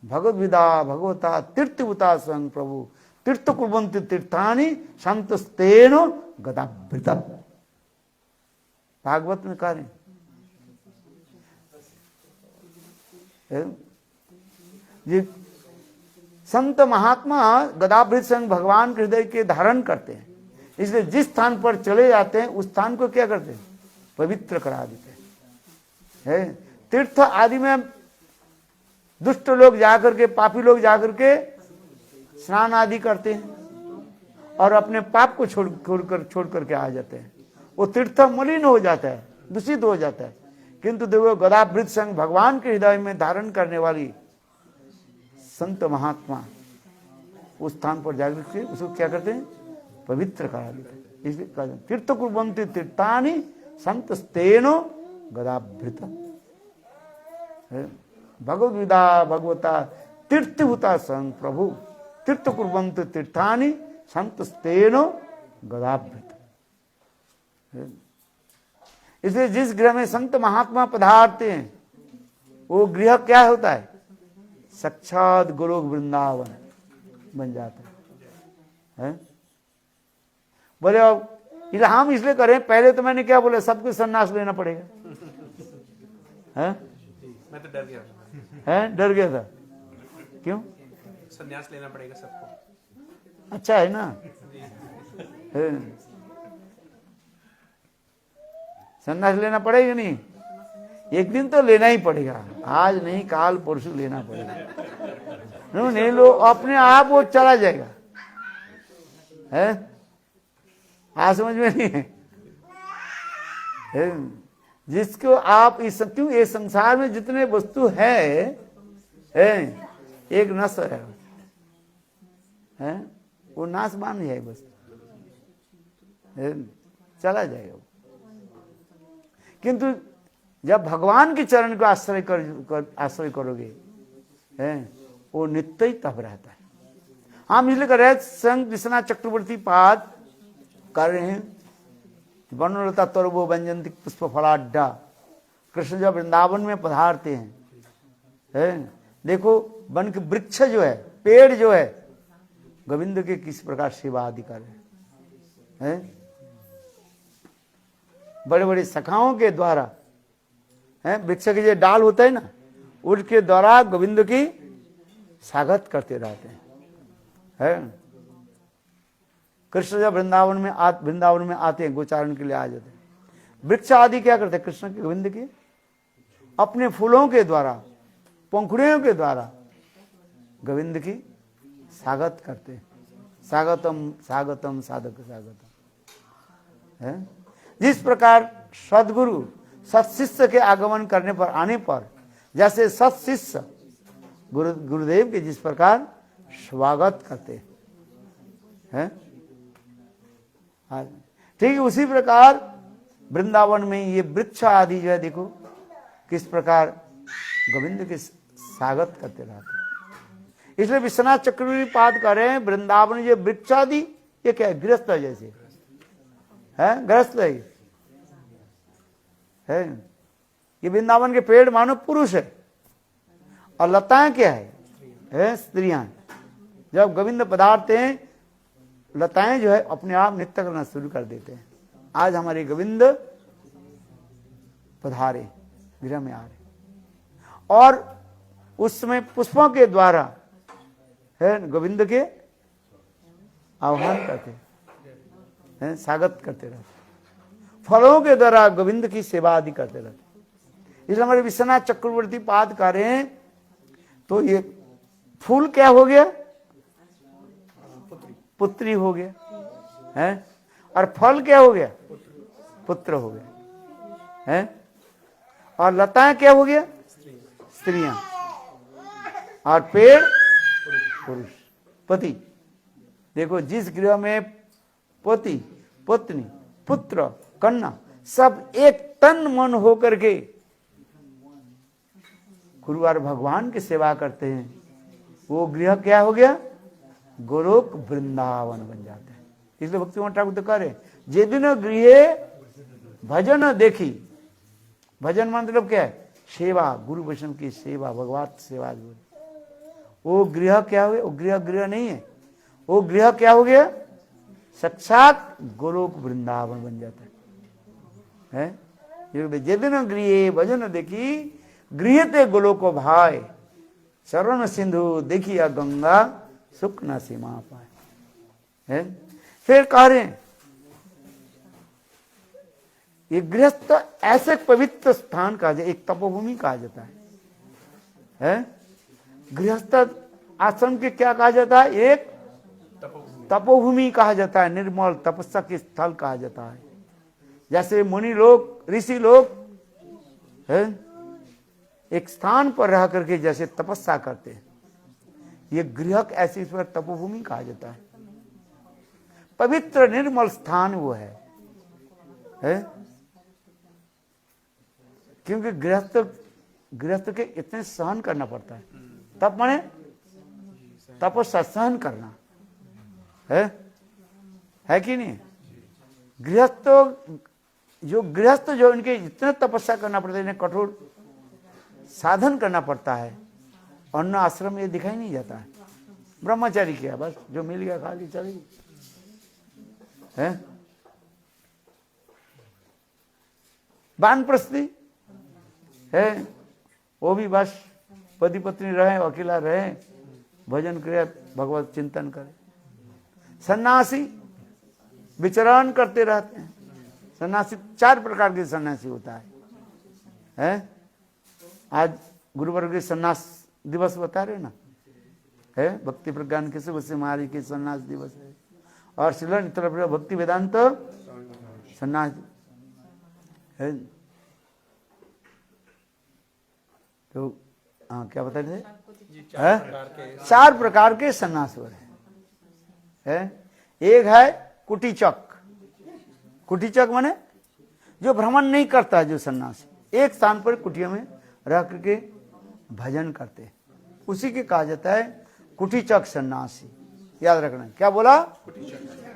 Speaker 1: भगवद विदा भगवता तीर्थभूता स्वयं प्रभु, तीर्थ कुर्वन्ति तीर्थानि शांतस्तेन गदाभृता। भागवत में कह रहे ये संत महात्मा गदाभृत संग भगवान के हृदय के धारण करते हैं। इसलिए जिस स्थान पर चले जाते हैं उस स्थान को क्या करते हैं? पवित्र करा देते हैं। तीर्थ आदि में दुष्ट लोग जाकर के, पापी लोग जाकर के स्नान आदि करते हैं और अपने पाप को छोड़ करके आ जाते हैं। वो तीर्थ मलिन हो जाता है, दूषित हो जाता है। किंतु देखो गदाभृत संग भगवान के हृदय में धारण करने वाली संत महात्मा उस स्थान पर जाकर के उसको क्या करते हैं? पवित्र करा देते हैं। इसलिए कहते हैं तीर्थ कुर्वन्ति तीर्थानि संतस्तेनो गदाभृत। भगवद विदा भगवता तीर्थभूता संग प्रभु, तीर्थ कुर्वन्ति तीर्थानि संतस्तेनो गदाभृत। इसलिए जिस गृह में संत महात्मा पधारते हैं वो गृह क्या होता है? साक्षात गोलोक वृंदावन बन जाता है। बोले अब हम इसलिए करें, पहले तो मैंने क्या बोला, सबको सन्यास लेना पड़ेगा।
Speaker 2: मैं तो डर गया था।
Speaker 1: डर गया था? क्यों?
Speaker 2: सन्यास लेना पड़ेगा सबको।
Speaker 1: अच्छा है ना? सन्यास लेना पड़ेगा नहीं, एक दिन तो लेना ही पड़ेगा, आज नहीं काल परसों लेना पड़ेगा। नहीं लो अपने आप वो चला जाएगा। आज समझ में नहीं है? जिसको आप इस, क्यों ये संसार में जितने वस्तु है एक नश है, वो नाशवान है वस्तु, चला जाएगा। किंतु जब भगवान के चरण को आश्रय करोगे वो नित्य ही तब रहता है। हम इसलिए कर रहे हैं, संत विश्वनाथ चक्रवर्ती पाद कर रहे हैं, वनलता तरबो व्यंजंती पुष्प फलाड्डा। कृष्ण जब वृंदावन में पधारते हैं, देखो वन के वृक्ष जो है, पेड़ जो है, गोविंद के किस प्रकार सेवा आदि करे हैं। बड़े बड़े शाखाओं के द्वारा हैं, वृक्ष के जो डाल होता है ना, उसके द्वारा गोविंद की स्वागत करते रहते हैं। कृष्ण जब वृंदावन में आते हैं, गोचारण के लिए आ जाते हैं, वृक्ष आदि क्या करते हैं, कृष्ण के गोविंद के अपने फूलों के द्वारा, पंखुड़ियों के द्वारा गोविंद की स्वागत करते हैं। स्वागतम स्वागतम साधक स्वागतम है। जिस प्रकार सदगुरु सत्शिष्य के आगमन करने पर आने पर जैसे सत्शिष्य गुरुदेव के जिस प्रकार स्वागत करते हैं, ठीक है, उसी प्रकार वृंदावन में ये वृक्ष आदि जो है, देखो किस प्रकार गोविंद के स्वागत करते रहते हैं। इसलिए विश्वनाथ चक्रवर्ती पाद कर रहे हैं, वृंदावन ये वृक्ष आदि ये क्या है, गृहस्थ जैसे है, गृहस्थ है। ये वृंदावन के पेड़ मानो पुरुष है और लताएं क्या है स्त्रियां। जब गोविंद पधारते हैं, लताएं जो है अपने आप नृत्य करना शुरू कर देते हैं। आज हमारे गोविंद पधारे, गृह में आ रहे, और उस समय पुष्पों के द्वारा है गोविंद के आह्वान करते हैं, स्वागत करते रहते, फलों के द्वारा गोविंद की सेवा आदि करते रहते। इसलिए हमारे विश्वनाथ चक्रवर्ती पाद कर रहे हैं, तो ये फूल क्या हो गया, पुत्री हो गया है, और फल क्या हो गया, पुत्र हो गया है, और लताएं क्या हो गया, स्त्रियां, और पेड़ पुरुष, पति। देखो जिस गृह में पति पत्नी पुत्र कन्या सब एक तन मन होकर के गुरु और भगवान की सेवा करते हैं, वो गृह क्या हो गया, गोलोक वृंदावन बन जाता है। इसलिए भक्ति ठाकुर तो करे, जे दिन गृह भजन देखी, भजन मतलब क्या है, सेवा, गुरु वैष्णव की सेवा, भगवत सेवा। वो गृह क्या हुए, वो गृह नहीं है, वो गृह क्या हो गया, साक्षात गोलोक वृंदावन बन जाता है। जे दिन गृह भजन देखी, गृह ते गोलोक भाई, शरण सिंधु देखिया गंगा सुख न सीमा पाए है। फिर कह रहे हैं ये गृहस्थ ऐसे पवित्र स्थान कहा जाए, एक तपोभूमि कहा जाता है। गृहस्थ आश्रम के क्या कहा जाता है, एक तपोभूमि कहा जाता है, निर्मल तपस्या के स्थल कहा जाता है। जैसे मुनि लोग, ऋषि लोग है, एक स्थान पर रह करके जैसे तपस्या करते हैं, ये गृह ऐसी ईश्वर तपोभूमि कहा जाता है। पवित्र निर्मल स्थान वो है? क्योंकि गृहस्थ के इतने सहन करना पड़ता है, तब माने तपस्या सहन करना है कि नहीं। गृहस्थ जो इनके इतने तपस्या करना पड़ता है, इन्हें कठोर साधन करना पड़ता है। अन्न आश्रम ये दिखाई नहीं जाता है, ब्रह्मचारी किया बस, जो मिल गया खा ली चली है। वानप्रस्थी है, वो भी बस पति पत्नी रहे, अकेला रहे, भजन करे, भगवत चिंतन करे। सन्यासी विचरण करते रहते हैं। सन्यासी 4 प्रकार के सन्यासी होता है? आज गुरुवर्ग के सन्यास दिवस बता रहे ना, है भक्ति प्रज्ञान के से महाराज के सन्यास दिवस है, और श्रील भक्ति वेदांत सन्यास है। तो क्या बता रहे थे, 4 प्रकार के सन्यास हो रहे हैं। एक है कुटीचक। कुटीचक माने जो भ्रमण नहीं करता है, जो सन्यासी एक स्थान पर कुटिया में रह करके भजन करते, उसी के कहा जाता है कुटीचक सन्यासी। याद रखना, क्या बोला,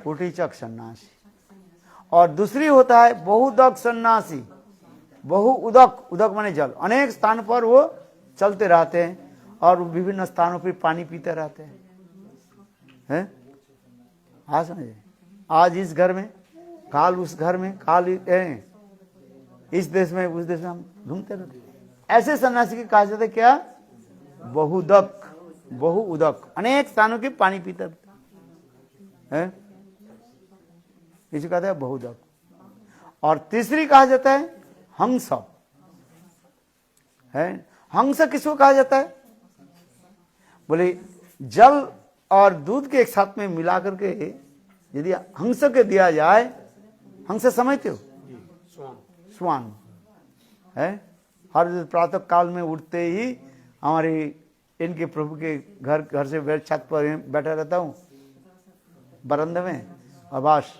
Speaker 1: कुटीचक सन्यासी। और दूसरी होता है बहुउदक सन्यासी। बहुउदक, उदक माने जल, अनेक स्थान पर वो चलते रहते हैं और विभिन्न स्थानों पर पानी पीते रहते हैं। हाँ समझे, आज इस घर में, काल उस घर में, इस देश में, उस देश में हम घूमते रहते। ऐसे सन्यासी की कहा जाता है क्या? बहुउदक, बहुउदक, अनेक स्थानों के पानी पीते हैं, इसे कहते हैं बहुउदक। और तीसरी कहा जाता है हंस, है। हंस किसको कहा जाता है? बोले जल और दूध के एक साथ में मिला करके यदि हंस के दिया जाए, हंस समझते हो? स्वान है। हर प्रातः काल में उठते ही हमारी इनके प्रभु के घर से छत पर बैठा रहता हूँ बरंदे में, और बस,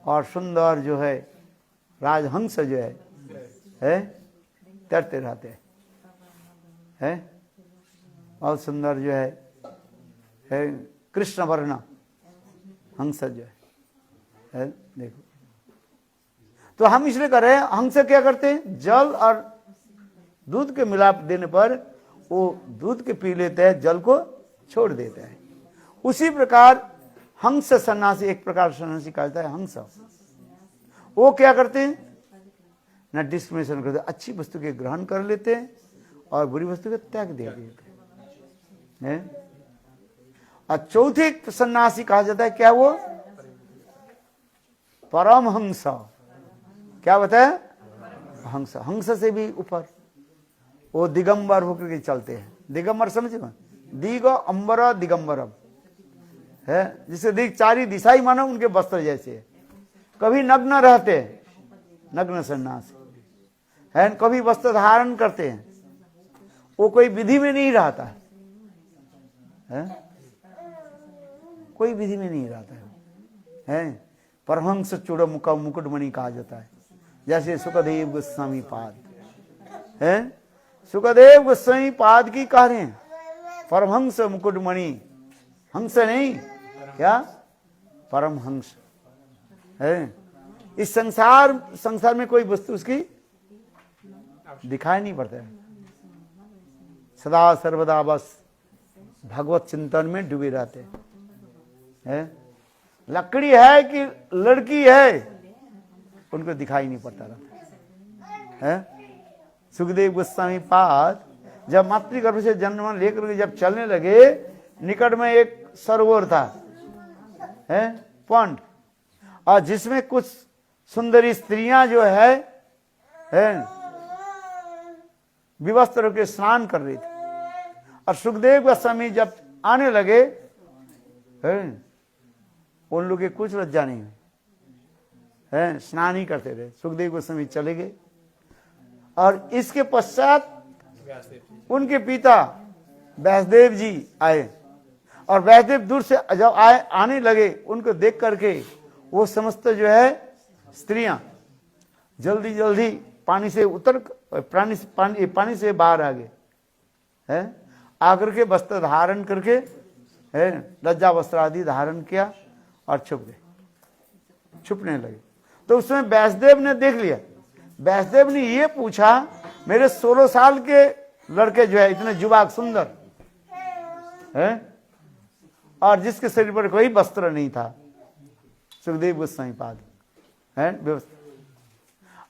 Speaker 1: और सुंदर जो है राजहंस जो है तैरते रहते हैं, बहुत सुंदर जो है कृष्ण वर्ण हंस जो है देखो। तो हम इसलिए कर रहे हैं, हंस क्या करते हैं? जल और दूध के मिलाप देने पर वो दूध के पी लेते हैं, जल को छोड़ देते हैं। उसी प्रकार हंस सन्यासी, एक प्रकार सन्यासी कहा जाता है हंस। वो क्या करते हैं? न डिस्क्रिमिनेशन करते, अच्छी वस्तु के ग्रहण कर लेते हैं और बुरी वस्तु के त्याग दे देते हैं। और चौथे सन्यासी कहा जाता है क्या? वो परमहंस। क्या बताया? हंस, हंस से भी ऊपर, वो दिगंबर होकर के चलते हैं। दिगंबर समझे ना? दिग अंबर दिगंबरम है, जिसे दिग चारी दिशाई मानो उनके वस्त्र जैसे है। कभी नग्न रहते हैं, नग्न सन्यासी है, कभी वस्त्र धारण करते हैं, वो कोई विधि में नहीं रहता है, कोई विधि में नहीं रहता है। परमहंस चूड़ मुकुटमणि कहा जाता है, जैसे सुखदेव गोस्वामी पाद है। सुखदेव गोस्वामी पाद की कह रहे हैं परमहंस मुकुटमणि, हंस नहीं, क्या? परमहंस है। इस संसार में कोई वस्तु उसकी दिखाई नहीं पड़ता है, सदा सर्वदा बस भगवत चिंतन में डूबे रहते हैं। लकड़ी है कि लड़की है उनको दिखाई नहीं पड़ता रहता है। सुखदेव गोस्वामी पाद जब मातृगर्भ से जन्म लेकर के जब चलने लगे, निकट में एक सरोवर था, है पॉन्ड, और जिसमें कुछ सुंदरी स्त्रियां जो है विवस्त्र होकर स्नान कर रही थी। और सुखदेव गोस्वामी जब आने लगे, उन लोग के कुछ लज्जा नहीं हुई, है स्नान ही करते रहे। सुखदेव गोस्वामी चले गए और इसके पश्चात उनके पिता व्यासदेव जी आए, और व्यासदेव दूर से जब आने लगे, उनको देख करके वो समस्त जो है स्त्रियां जल्दी जल्दी पानी से उतर, पानी से बाहर आ गए, है आकर के वस्त्र धारण करके, है लज्जा वस्त्र आदि धारण किया और छुप गए, छुपने लगे। तो उसमें व्यासदेव ने देख लिया। व्यासदेव ने ये पूछा, मेरे 16 साल के लड़के जो है इतने जुबाक सुंदर है और जिसके शरीर पर कोई वस्त्र नहीं था, सुखदेव गोस्वामी पाद है व्यवस्था,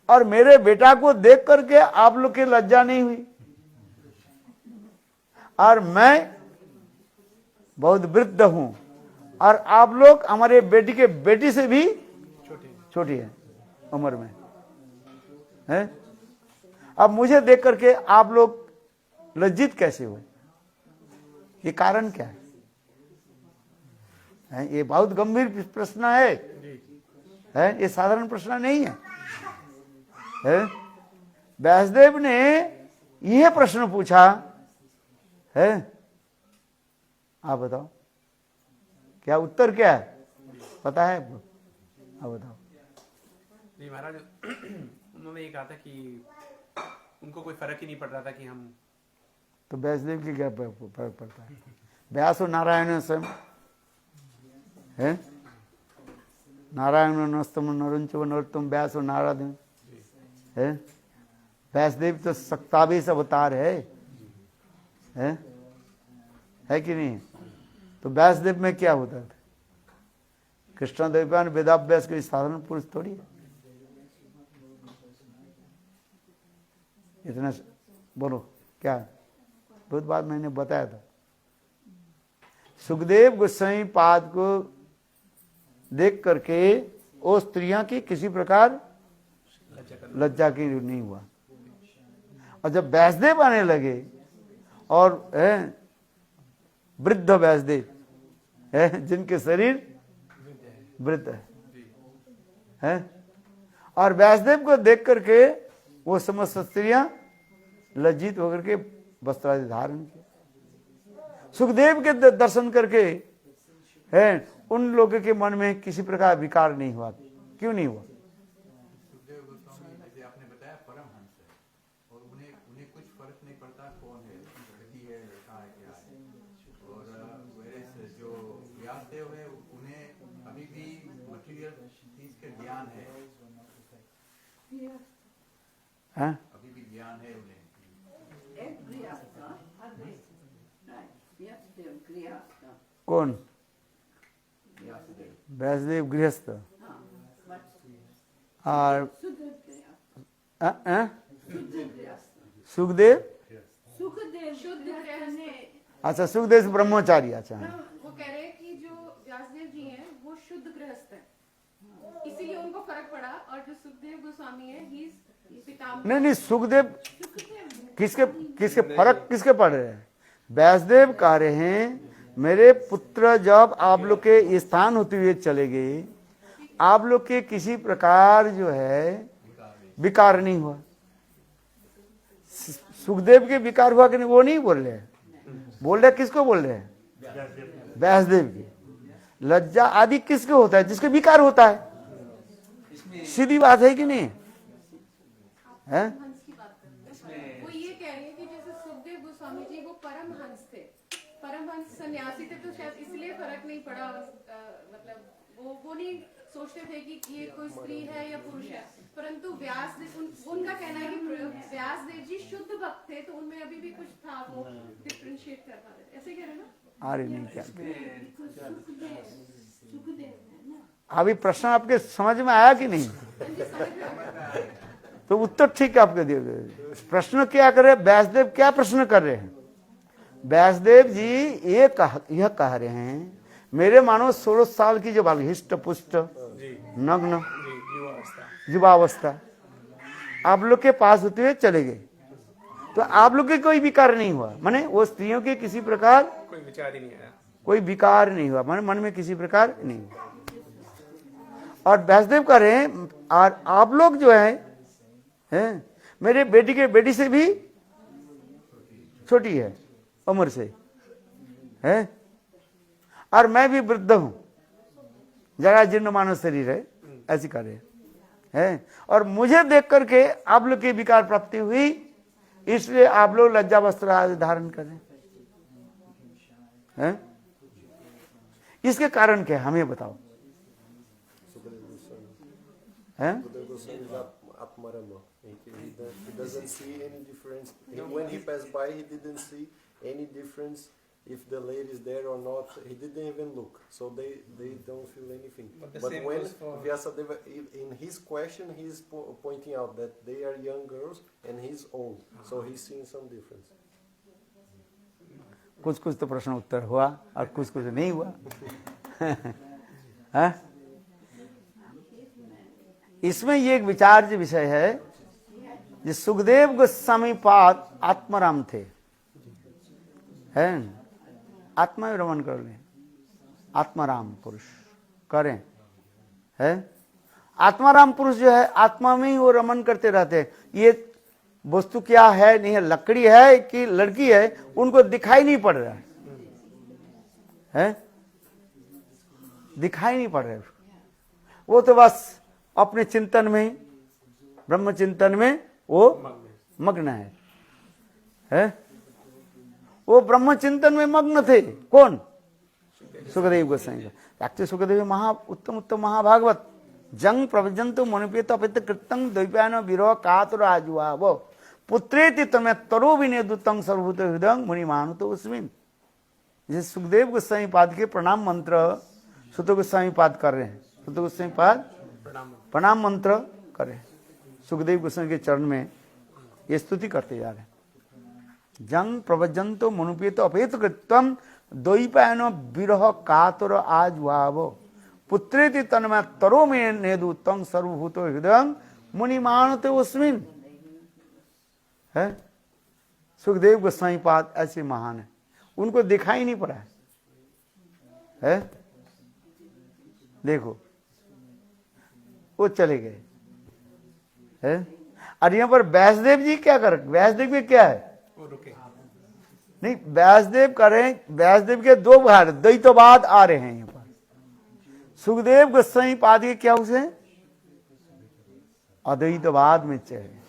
Speaker 1: और मेरे बेटा को देख करके आप लोग की लज्जा नहीं हुई, और मैं बहुत वृद्ध हूं और आप लोग हमारे बेटी के बेटी से भी छोटी है उम्र में, है? अब मुझे देख करके आप लोग लज्जित कैसे हुए? ये कारण क्या है? ये बहुत गंभीर प्रश्न है, ये साधारण प्रश्न नहीं है। व्यासदेव ने यह प्रश्न पूछा है, आप बताओ क्या उत्तर क्या है? पता है आपको? आप बताओ।
Speaker 2: जी महाराज, उन्होंने ये कहा था कि उनको कोई फर्क ही नहीं पड़ रहा था कि हम,
Speaker 1: तो व्यासदेव की क्या फर्क पड़ता है? व्यास और नारायण स्वयं है, नारायण नस्तम नरुंच नरोत्तम व्यास और नारायण है। व्यासदेव तो सक्तावेश अवतार है कि नहीं? तो व्यासदेव में क्या होता था? कृष्ण द्वैपायन वेदाभ्यास के साधारण पुरुष थोड़ी है। इतना बोलो क्या बहुत बात मैंने बताया था। सुखदेव गोस्वामी पाद को देख करके वो स्त्रियां की किसी प्रकार लज्जा की नहीं हुआ। और जब व्यासदेव आने लगे और वृद्ध व्यासदेव है जिनके शरीर वृद्ध है और व्यासदेव को देख करके वो समस्त स्त्रियां लज्जित होकर के वस्त्र आदि धारण किए। सुखदेव के दर्शन करके है उन लोगों के मन में किसी प्रकार विकार नहीं हुआ। क्यों नहीं हुआ?
Speaker 3: सुखदेव गोस्वामी जैसे आपने बताया परमहंस है और उन्हें कुछ फर्क नहीं पड़ता कौन है, लड़की है लड़का है क्या है। और whereas जो व्यासदेव है उन्हें अभी भी मटेरियल चीज के ज्ञान है, अभी भी ज्ञान है उन्हें।
Speaker 1: कौन? व्यासदेव गृहस्थ और सुखदेव अच्छा सुखदेव ब्रह्मचारी। अच्छा
Speaker 4: वो कह रहे हैं कि जो व्यासदेव जी हैं वो शुद्ध गृहस्थ हैं, इसीलिए उनको फर्क पड़ा। और जो सुखदेव गोस्वामी है ही पितामह।
Speaker 1: नहीं सुखदेव किसके फर्क किसके पड़ रहे हैं? व्यासदेव कह रहे हैं मेरे पुत्र जब आप लोग के स्थान होते हुए चले गए, आप लोग के किसी प्रकार जो है विकार नहीं हुआ। सुखदेव के विकार हुआ कि नहीं वो नहीं बोल रहे हैं, बोल रहे किसको बोल रहे हैं? व्यासदेव की। लज्जा आदि किसके होता है? जिसके विकार होता है। सीधी बात है कि नहीं है?
Speaker 4: वो ये कह रहे हैं कि जैसे सुखदेव गोस्वामी जी वो परमहंस थे, परमहंस सन्यासी थे, तो शायद इसलिए फर्क नहीं पड़ा। मतलब वो नहीं सोचते थे कि ये कोई स्त्री है या पुरुष है। परंतु उनका कहना है कि व्यासदेव जी शुद्ध भक्त थे, तो उनमें अभी भी कुछ था, वो डिफरेंशिएट कर पाते थे। ऐसे कह रहे ना?
Speaker 1: अरे नहीं क्या अभी प्रश्न आपके समझ में आया कि नहीं? तो उत्तर ठीक है आपके दिए। प्रश्न क्या करे? व्यासदेव क्या प्रश्न कर रहे हैं? व्यासदेव जी यह कह रहे हैं मेरे मानो 16 साल की जो बालक हिष्ट पुष्ट नग्न युवावस्था आप लोग के पास होते हुए चले गए, तो आप लोग के कोई विकार नहीं हुआ। माने वो स्त्रियों के किसी प्रकार
Speaker 2: कोई विचार ही नहीं आया,
Speaker 1: कोई विकार नहीं हुआ, माने मन में किसी प्रकार नहीं हुआ। और व्यासदेव कह रहे हैं और आप लोग जो है मेरे बेटी से भी छोटी है उम्र से है, और मैं भी वृद्ध हूं, जरा जीर्ण मानव शरीर है, ऐसी कह रहे हैं। और मुझे देख करके आप लोग की विकार प्राप्ति हुई, इसलिए आप लोग लज्जा वस्त्र आदि धारण करें। इसके कारण क्या है हमें बताओ?
Speaker 5: He doesn't see any difference. When he passed by, he didn't see any difference if the lady is there or not. He didn't even look, so they don't feel anything. But when Vyasadeva, in his question, he's pointing out that they are young girls and he's old, so he's seeing some difference.
Speaker 1: कुछ कुछ तो प्रश्न उत्तर हुआ और कुछ कुछ नहीं हुआ। है? इसमें ये एक विचार्य विषय है, जो सुखदेव गोस्वामी पाद आत्माराम थे, है आत्मा रमन कर ले, आत्माराम पुरुष करें है। आत्माराम पुरुष जो है आत्मा में ही वो रमन करते रहते हैं। ये वस्तु क्या है नहीं है, लकड़ी है कि लड़की है, उनको दिखाई नहीं पड़ रहा है, दिखाई नहीं पड़ रहा है। वो तो बस अपने चिंतन में, ब्रह्म चिंतन में वो मग्न है। वो ब्रह्म चिंतन में मग्न थे। कौन? सुखदेव गोस्वामी। एक्चुअली सुखदेव उत्तम महाभागवत जंग प्रवजंतु मनुपेत अपित कृतंग द्वैपायन विरह कातुर आजुआ वो पुत्रेति तमे तरो विनेदुतंग सर्वभूत हृदय मुनि मानुतो अस्मिन्। जैसे सुखदेव गोस्वामी पाद के प्रणाम मंत्र सुत गोस्वामी पाद कर रहे हैं। सुत गोस्वामी पाद प्रणाम मंत्र कर रहे हैं, सुखदेव गोस्वामी के चरण में ये स्तुति करते जा रहे हैं। जंग प्रवजंतो मनुपेत अपेत कृतम द्वैपायनो विरह कातर आज वाव पुत्रेति तन्मय तरो में नेदु तंग सर्वभूतो हृदय मुनि मानते अस्मिन। है सुखदेव गोस्वामी पाद ऐसे महान है, उनको दिखाई नहीं पड़ा है? देखो वो चले गए है। और यहाँ पर व्यासदेव जी क्या कर, व्यासदेव के क्या है,
Speaker 2: वो रुके
Speaker 1: नहीं व्यासदेव करें, व्यासदेव के दो भाग द्वैतवाद आ रहे हैं यहाँ पर। सुखदेव गोस्वामी पाद के क्या उसे अद्वैतवाद में चाहिए,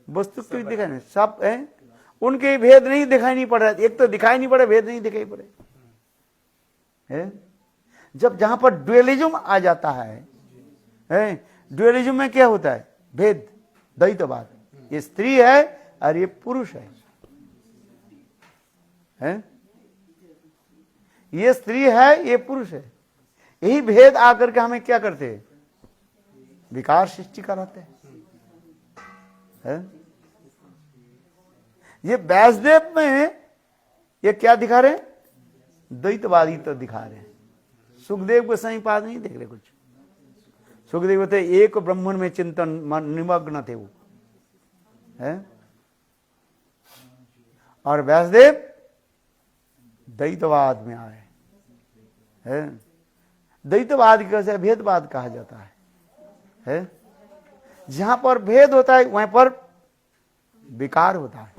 Speaker 1: वस्तु तो दिखाई नहीं, सब है उनके भेद नहीं दिखाई नहीं पड़ रहा। एक तो दिखाई नहीं पड़े, भेद नहीं दिखाई पड़े है। जब जहां पर ड्यूअलिज्म आ जाता है, ड्यूअलिज्म में क्या होता है, भेद, द्वैतवाद, ये स्त्री है और ये पुरुष है, ये स्त्री है ये पुरुष है। यही भेद आकर के हमें क्या करते हैं, विकार सृष्टि कराते हैं। ये व्यासदेव में ये क्या दिखा रहे हैं, द्वैतवादी तो दिखा रहे हैं। सुखदेव गोस्वामी पाद नहीं देख रहे कुछ। सुखदेव थे एक ब्रह्मण में चिंतन निमग्न थे वो है, और व्यासदेव द्वैतवाद में आए है। द्वैतवाद कैसे भेदवाद कहा जाता है? जहां पर भेद होता है वहां पर विकार होता है।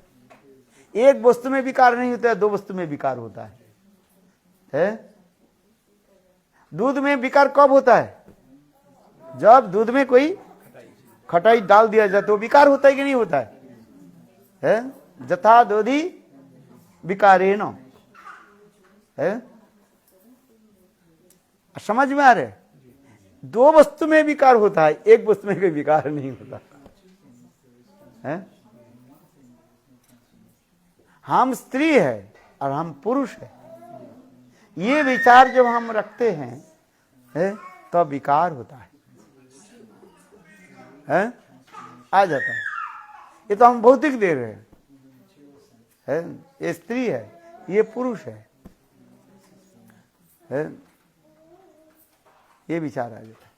Speaker 1: एक वस्तु में विकार नहीं होता है, दो वस्तु में विकार होता है? दूध में विकार कब होता है, जब दूध में कोई खटाई डाल दिया जाए तो विकार होता है कि नहीं होता है? जथा दोधी विकारेण है। समझ में आ रहे, दो वस्तु में विकार होता है, एक वस्तु में कोई विकार नहीं होता है। हम स्त्री है और हम पुरुष है, ये विचार जब हम रखते हैं तो विकार होता है, आ जाता है। ये तो हम भौतिक दे रहे हैं, ये स्त्री है ये पुरुष है, ये विचार आ जाता है।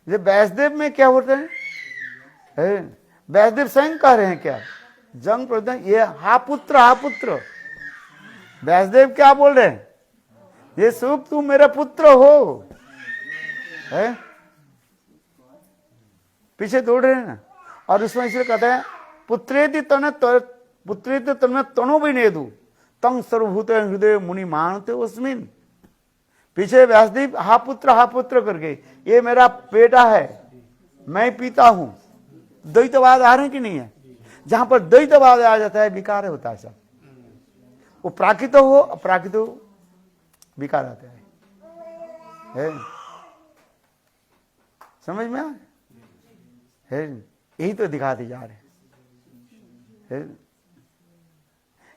Speaker 1: जब व्यासदेव में क्या होता है, व्यासदेव स्वयं कह रहे हैं क्या, जंग प्रदान ये हा पुत्र। व्यासदेव क्या बोल रहे हैं, ये सुख तू मेरा पुत्र हो है, पीछे दौड़ रहे हैं ना। और उसमें इसलिए कहते हैं पुत्रेति तन्मे तनो भी नेदु तंग सर्वभूत हृदय मुनि मानते उसमिन। पीछे व्यासदेव हा पुत्र करके, ये मेरा बेटा है, मैं पिता हूं। द्वैतवाद आ रहे हैं कि नहीं है? जहां पर द्वैतवाद आ जाता है विकार होता है सब। वो प्राकृत हो अप्राकृत हो विकार आता है। समझ में आए? यही तो दिखाते जा रहे हैं।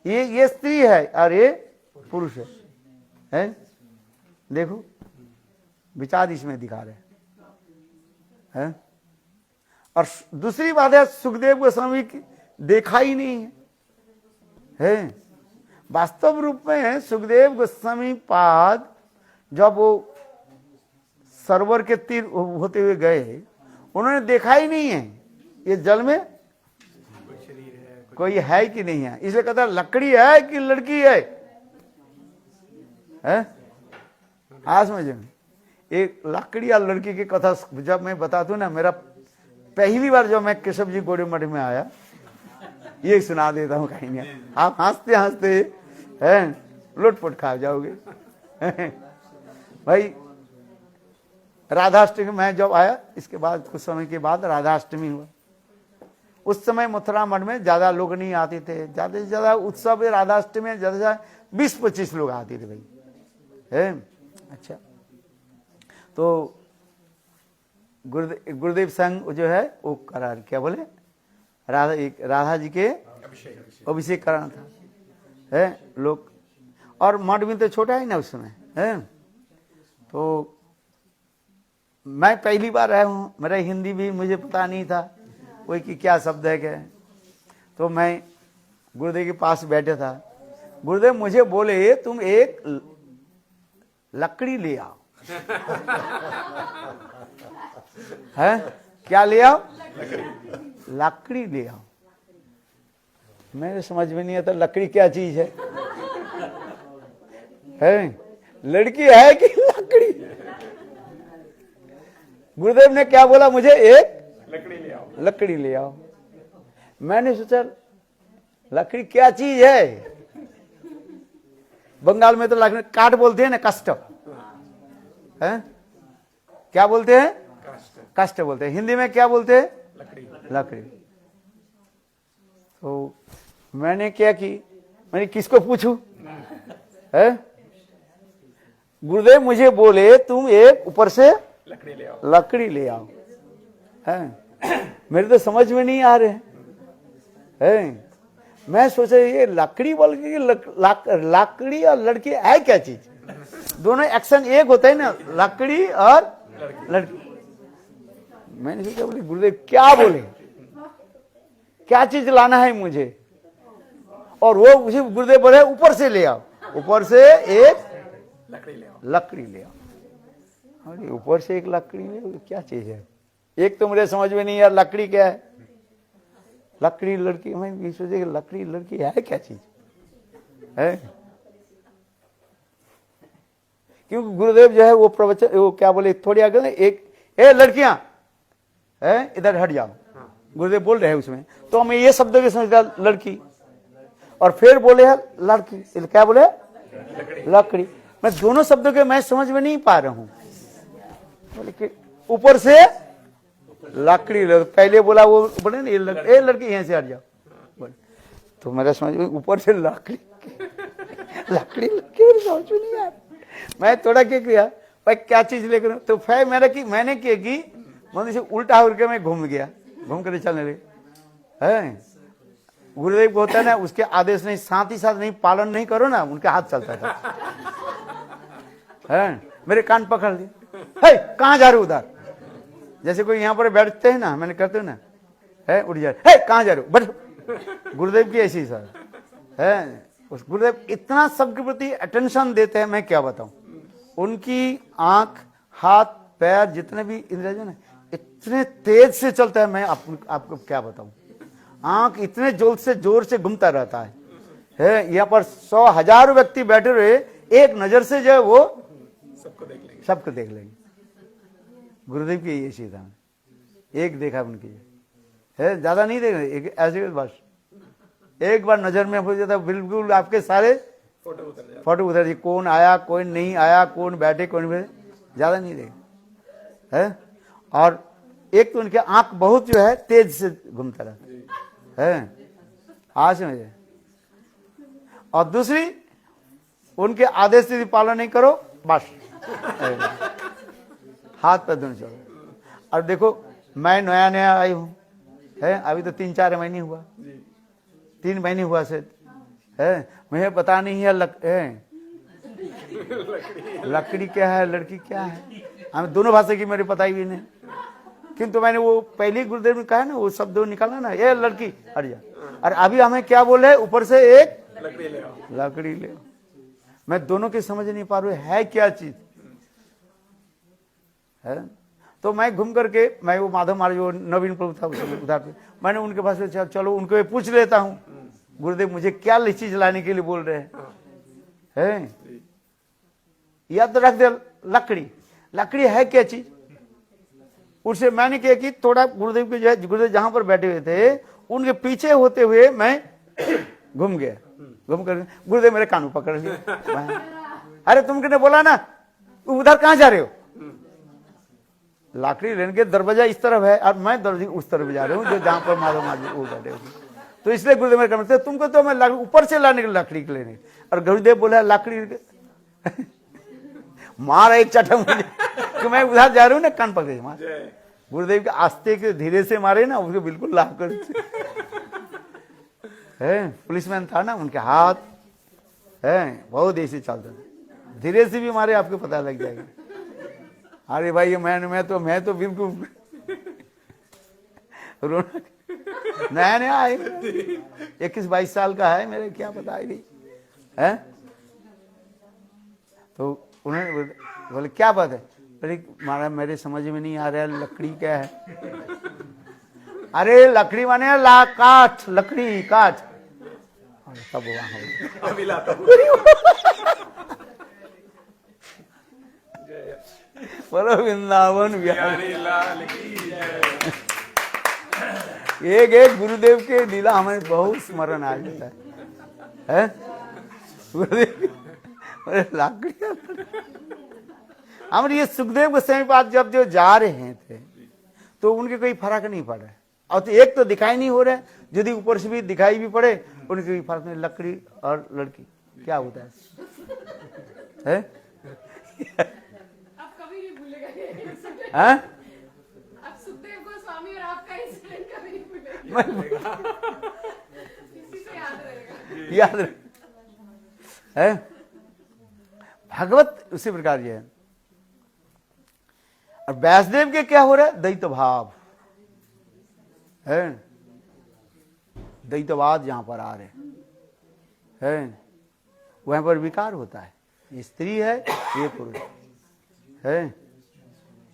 Speaker 1: ये स्त्री है और ये पुरुष है। देखो विचार इसमें दिखा रहे हैं। और दूसरी बात है सुखदेव गोस्वामी की देखा ही नहीं है। वास्तव रूप में सुखदेव गोस्वामी पाद जब वो सरोवर के तीर होते हुए गए, उन्होंने देखा ही नहीं है ये जल में कोई है कि नहीं है। इसलिए कहता है लकड़ी है कि लड़की है? हाँ समझे, एक लकड़ी या लड़की की कथा जब मैं बताता हूँ ना, मेरा पहली बार जब मैं केशव जी गोड़े मठ में आया, ये सुना देता हूँ कहीं नहीं, आप हंसते हंसते लोटपोट खा जाओगे। भाई राधाष्टमी में जब आया, इसके बाद कुछ समय के बाद राधाष्टमी हुआ। उस समय मथुरा मठ में ज्यादा लोग नहीं आते थे, ज्यादा से ज्यादा उत्सव राधाष्टमी में ज्यादा से ज्यादा 20-25 लोग आते थे भाई। अच्छा, तो गुरुदेव संघ जो है वो करार क्या बोले, राधा जी के अभिषेक कराना था लोग। और मठ में तो छोटा ही ना उस समय है। तो मैं पहली बार आया हूँ, मेरा हिंदी भी मुझे पता नहीं था कोई कि क्या शब्द है क्या है। तो मैं गुरुदेव के पास बैठा था, गुरुदेव मुझे बोले तुम एक लकड़ी ले आओ। है क्या ले आओ? लकड़ी ले आओ। मेरे समझ में नहीं आता लकड़ी क्या चीज है लड़की है कि लकड़ी? गुरुदेव ने क्या बोला मुझे? एक लकड़ी ले आओ। मैंने सोचा लकड़ी क्या चीज है? बंगाल में तो लकड़ी काट बोलते हैं ना, कष्ट है। क्या बोलते हैं? कष्ट बोलते हैं। हिंदी में क्या बोलते हैं? लकड़ी। तो मैंने क्या की, मैंने किसको पूछूं? है गुरुदेव मुझे बोले तुम एक ऊपर से लकड़ी ले आओ। है मेरे तो समझ में नहीं आ रहे हैं। मैं सोचा ये लकड़ी बोल के लकड़ी और लड़की है क्या चीज? दोनों एक्शन एक होता है ना, लकड़ी और लड़की। मैंने सोचा बोले गुरुदेव क्या बोले, क्या चीज लाना है मुझे? और वो मुझे गुरुदेव बोले ऊपर से ले आओ, ऊपर से एक लकड़ी ले आओ। अरे ऊपर से एक लकड़ी ले आओ, क्या चीज है? एक तो मुझे समझ में नहीं यार लकड़ी क्या है, लकड़ी लड़की। मैं सोचे लकड़ी लड़की है क्या चीज है? क्योंकि गुरुदेव जो है वो प्रवचन वो क्या बोले थोड़ी आगे ना, एक लड़कियां है इधर हट जाओ, गुरुदेव बोल रहे हैं उसमें। तो हमें ये शब्द के समझ लड़की, और फिर बोले है लड़की, क्या बोले? लकड़ी। मैं दोनों शब्दों के मैं समझ में नहीं पा रहा हूं। बोले कि ऊपर से लकड़ी, पहले बोला वो बोले ना ये लड़की यहां से हट जाओ, बोले तो मेरा समझ में ऊपर से लकड़ी लकड़ी लकड़ी समझ में नहीं आया। मैं थोड़ा क्या किया भाई क्या चीज लेकर, तो फिर मैंने क्या की मतलब से उल्टा होकर मैं घूम गया, घूम कर चलने लगे। है गुरुदेव को होता है ना उसके आदेश नहीं, साथ ही साथ नहीं पालन नहीं करो ना, उनके हाथ चलता था। है मेरे कान पकड़ लिए, है कहाँ जा रहे उधर? जैसे कोई यहाँ पर बैठते हैं ना, मैंने कहते ना है उठ जा रहे, है कहाँ जा रहे हो बैठो। गुरुदेव की ऐसी सर है, उस गुरुदेव इतना सबके प्रति अटेंशन देते हैं, मैं क्या बताऊं। उनकी आंख हाथ पैर जितने भी इंद्रिय ना इतने तेज से चलता है, मैं आपको क्या बताऊं। आंख इतने जोर से घूमता रहता है। यहाँ पर 100,000 व्यक्ति बैठे रहे, एक नजर से जो है वो सबको देख लेंगे। गुरुदेव की ये चीज है, एक देखा उनकी है, ज्यादा नहीं देख रहे, एक ऐसे बस एक बार नजर में हो जाता, बिल्कुल आपके सारे फोटो उतर जाए, कौन आया कौन नहीं आया, कौन बैठे कौन बैठे, ज्यादा नहीं देख है। और एक तो उनके आंख बहुत जो है तेज से घूमता रहता है, आज मुझे। और दूसरी उनके आदेश से पालन नहीं करो बस हाथ पर दोनों चलो। और देखो मैं नया नया आई हूँ, है अभी तो 3-4 महीने हुआ, 3 महीने हुआ से है, मुझे पता नहीं है लकड़ी क्या है लड़की क्या है, हमें दोनों भाषा की मेरे पता ही नहीं। किंतु मैंने वो पहले गुरुदेव ने कहा ना वो शब्द निकाला ना, ये लड़की हट जा। और अभी हमें क्या बोले ऊपर से एक लकड़ी ले। मैं दोनों की समझ नहीं पा रहा है क्या चीज है। तो मैं घूम करके मैं वो माधव महाराज जो नवीन प्रभु था उधर पे, मैंने उनके पास चलो उनको पूछ लेता हूँ गुरुदेव मुझे क्या चीज लाने के लिए बोल रहे हैं। या तो रख दे लकड़ी, लकड़ी है क्या चीज। उससे मैंने क्या कि थोड़ा गुरुदेव के जो है गुरुदेव जहां पर बैठे हुए थे उनके पीछे होते हुए मैं घूम गया, घूम कर गुरुदेव मेरे कानू पकड़ लिया। अरे तुम किसने बोला ना उधर कहां जा रहे हो। लाकड़ी लेने के दरवाजा इस तरफ है और मैं दरवाजे उस तरफ जा रहा हूँ जो जहां पर माधव महाराज वो बैठे हुए। तो इसलिए गुरुदेव मेरे कहते तुमको तो मैं ऊपर से लाने के लकड़ी के लेने, और गुरुदेव बोला लकड़ी मारा एक चटा मुझे कि मैं उधर जा रहा हूँ ना, कान पकड़े मार। गुरुदेव के आस्ते के धीरे से मारे ना उसको बिल्कुल लाकर है। पुलिसमैन था ना उनके हाथ है बहुत ऐसे चलते थे। धीरे से भी मारे आपको पता लग जाएगा। अरे भाई ये मैं तो बिल्कुल रोना, नया नया है, 21-22 साल का है, मेरे क्या पता है नहीं है। तो उन्होंने बोले क्या बात है? अरे महाराज मेरे समझ में नहीं आ रहा है, लकड़ी क्या है? अरे लकड़ी माने काठ, लकड़ी काठ। तब बोलो वृंदावन बिहारी लाल की जय। एक एक गुरुदेव के लीला हमें बहुत स्मरण आ जाता है? लाकड़ियां हम ये सुखदेव गोस्वामी पाद जब जो जा रहे थे तो उनके कोई फर्क नहीं पड़ रहा है। और तो एक तो दिखाई नहीं हो रहा है, यदि ऊपर से भी दिखाई भी पड़े उनके कोई फर्क नहीं। लकड़ी और लड़की क्या होता है?
Speaker 4: आप कभी नहीं भूलेगा ये।
Speaker 1: हैं?
Speaker 4: अब सुखदेव गोस्वामी और आपका इंसिडेंट कभी नहीं भूलेगा। इसी से याद रहेगा।
Speaker 1: याद रहे भगवत उसी प्रकार ये है। और व्यासदेव के क्या हो रहा है? द्वैत भाव है, द्वैतवाद जहां पर आ रहे हैं वहां पर विकार होता है। ये स्त्री है, ये पुरुष है।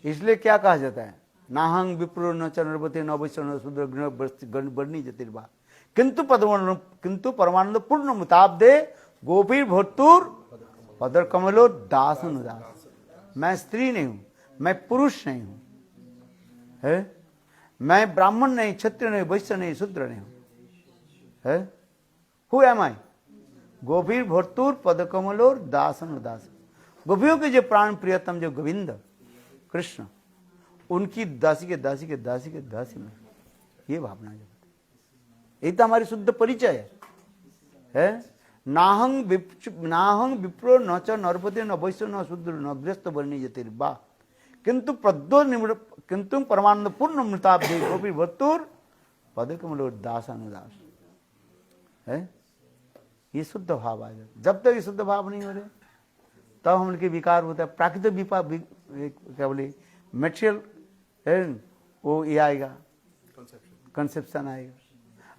Speaker 1: इसलिए क्या कहा जाता है? नाहंग विप्रो न चनरपति न वैश्य न शूद्र गणवर्णी जतिर्वा किंतु परमानंद पूर्ण मुताब्दे गोपीर भोतुर पदर कमलो दास अनुदास। मैं स्त्री नहीं हूं, मैं पुरुष नहीं हूं, है? मैं ब्राह्मण नहीं, क्षत्रिय नहीं, वैश्य नहीं, शूद्र नहीं हूं, है? हु एम आई? गोपीर भोतुर पद कमलो दास अनुदास। गोपियों के जो प्राण प्रियतम जो गोविंद कृष्ण, उनकी दासी के दासी के दासी के दासी में ये भावना जो ये तो हमारी शुद्ध परिचय है। नाहंग विप्रो न च नरपति न वैश्य न शूद्र न गृहस्थ वर्णी जतिर्वा किंतु परमानंद पूर्ण मृताब्दे गोपी भत्तुर पद कमलो दास अनुदास है। ये शुद्ध भाव आ जाता। जब तक ये शुद्ध भाव नहीं हो रहे तब हम उनके विकार होता है। प्राकृतिक विपाक क्या बोले मेटेरियल है, वो ये आएगा, कंसेप्शन आएगा।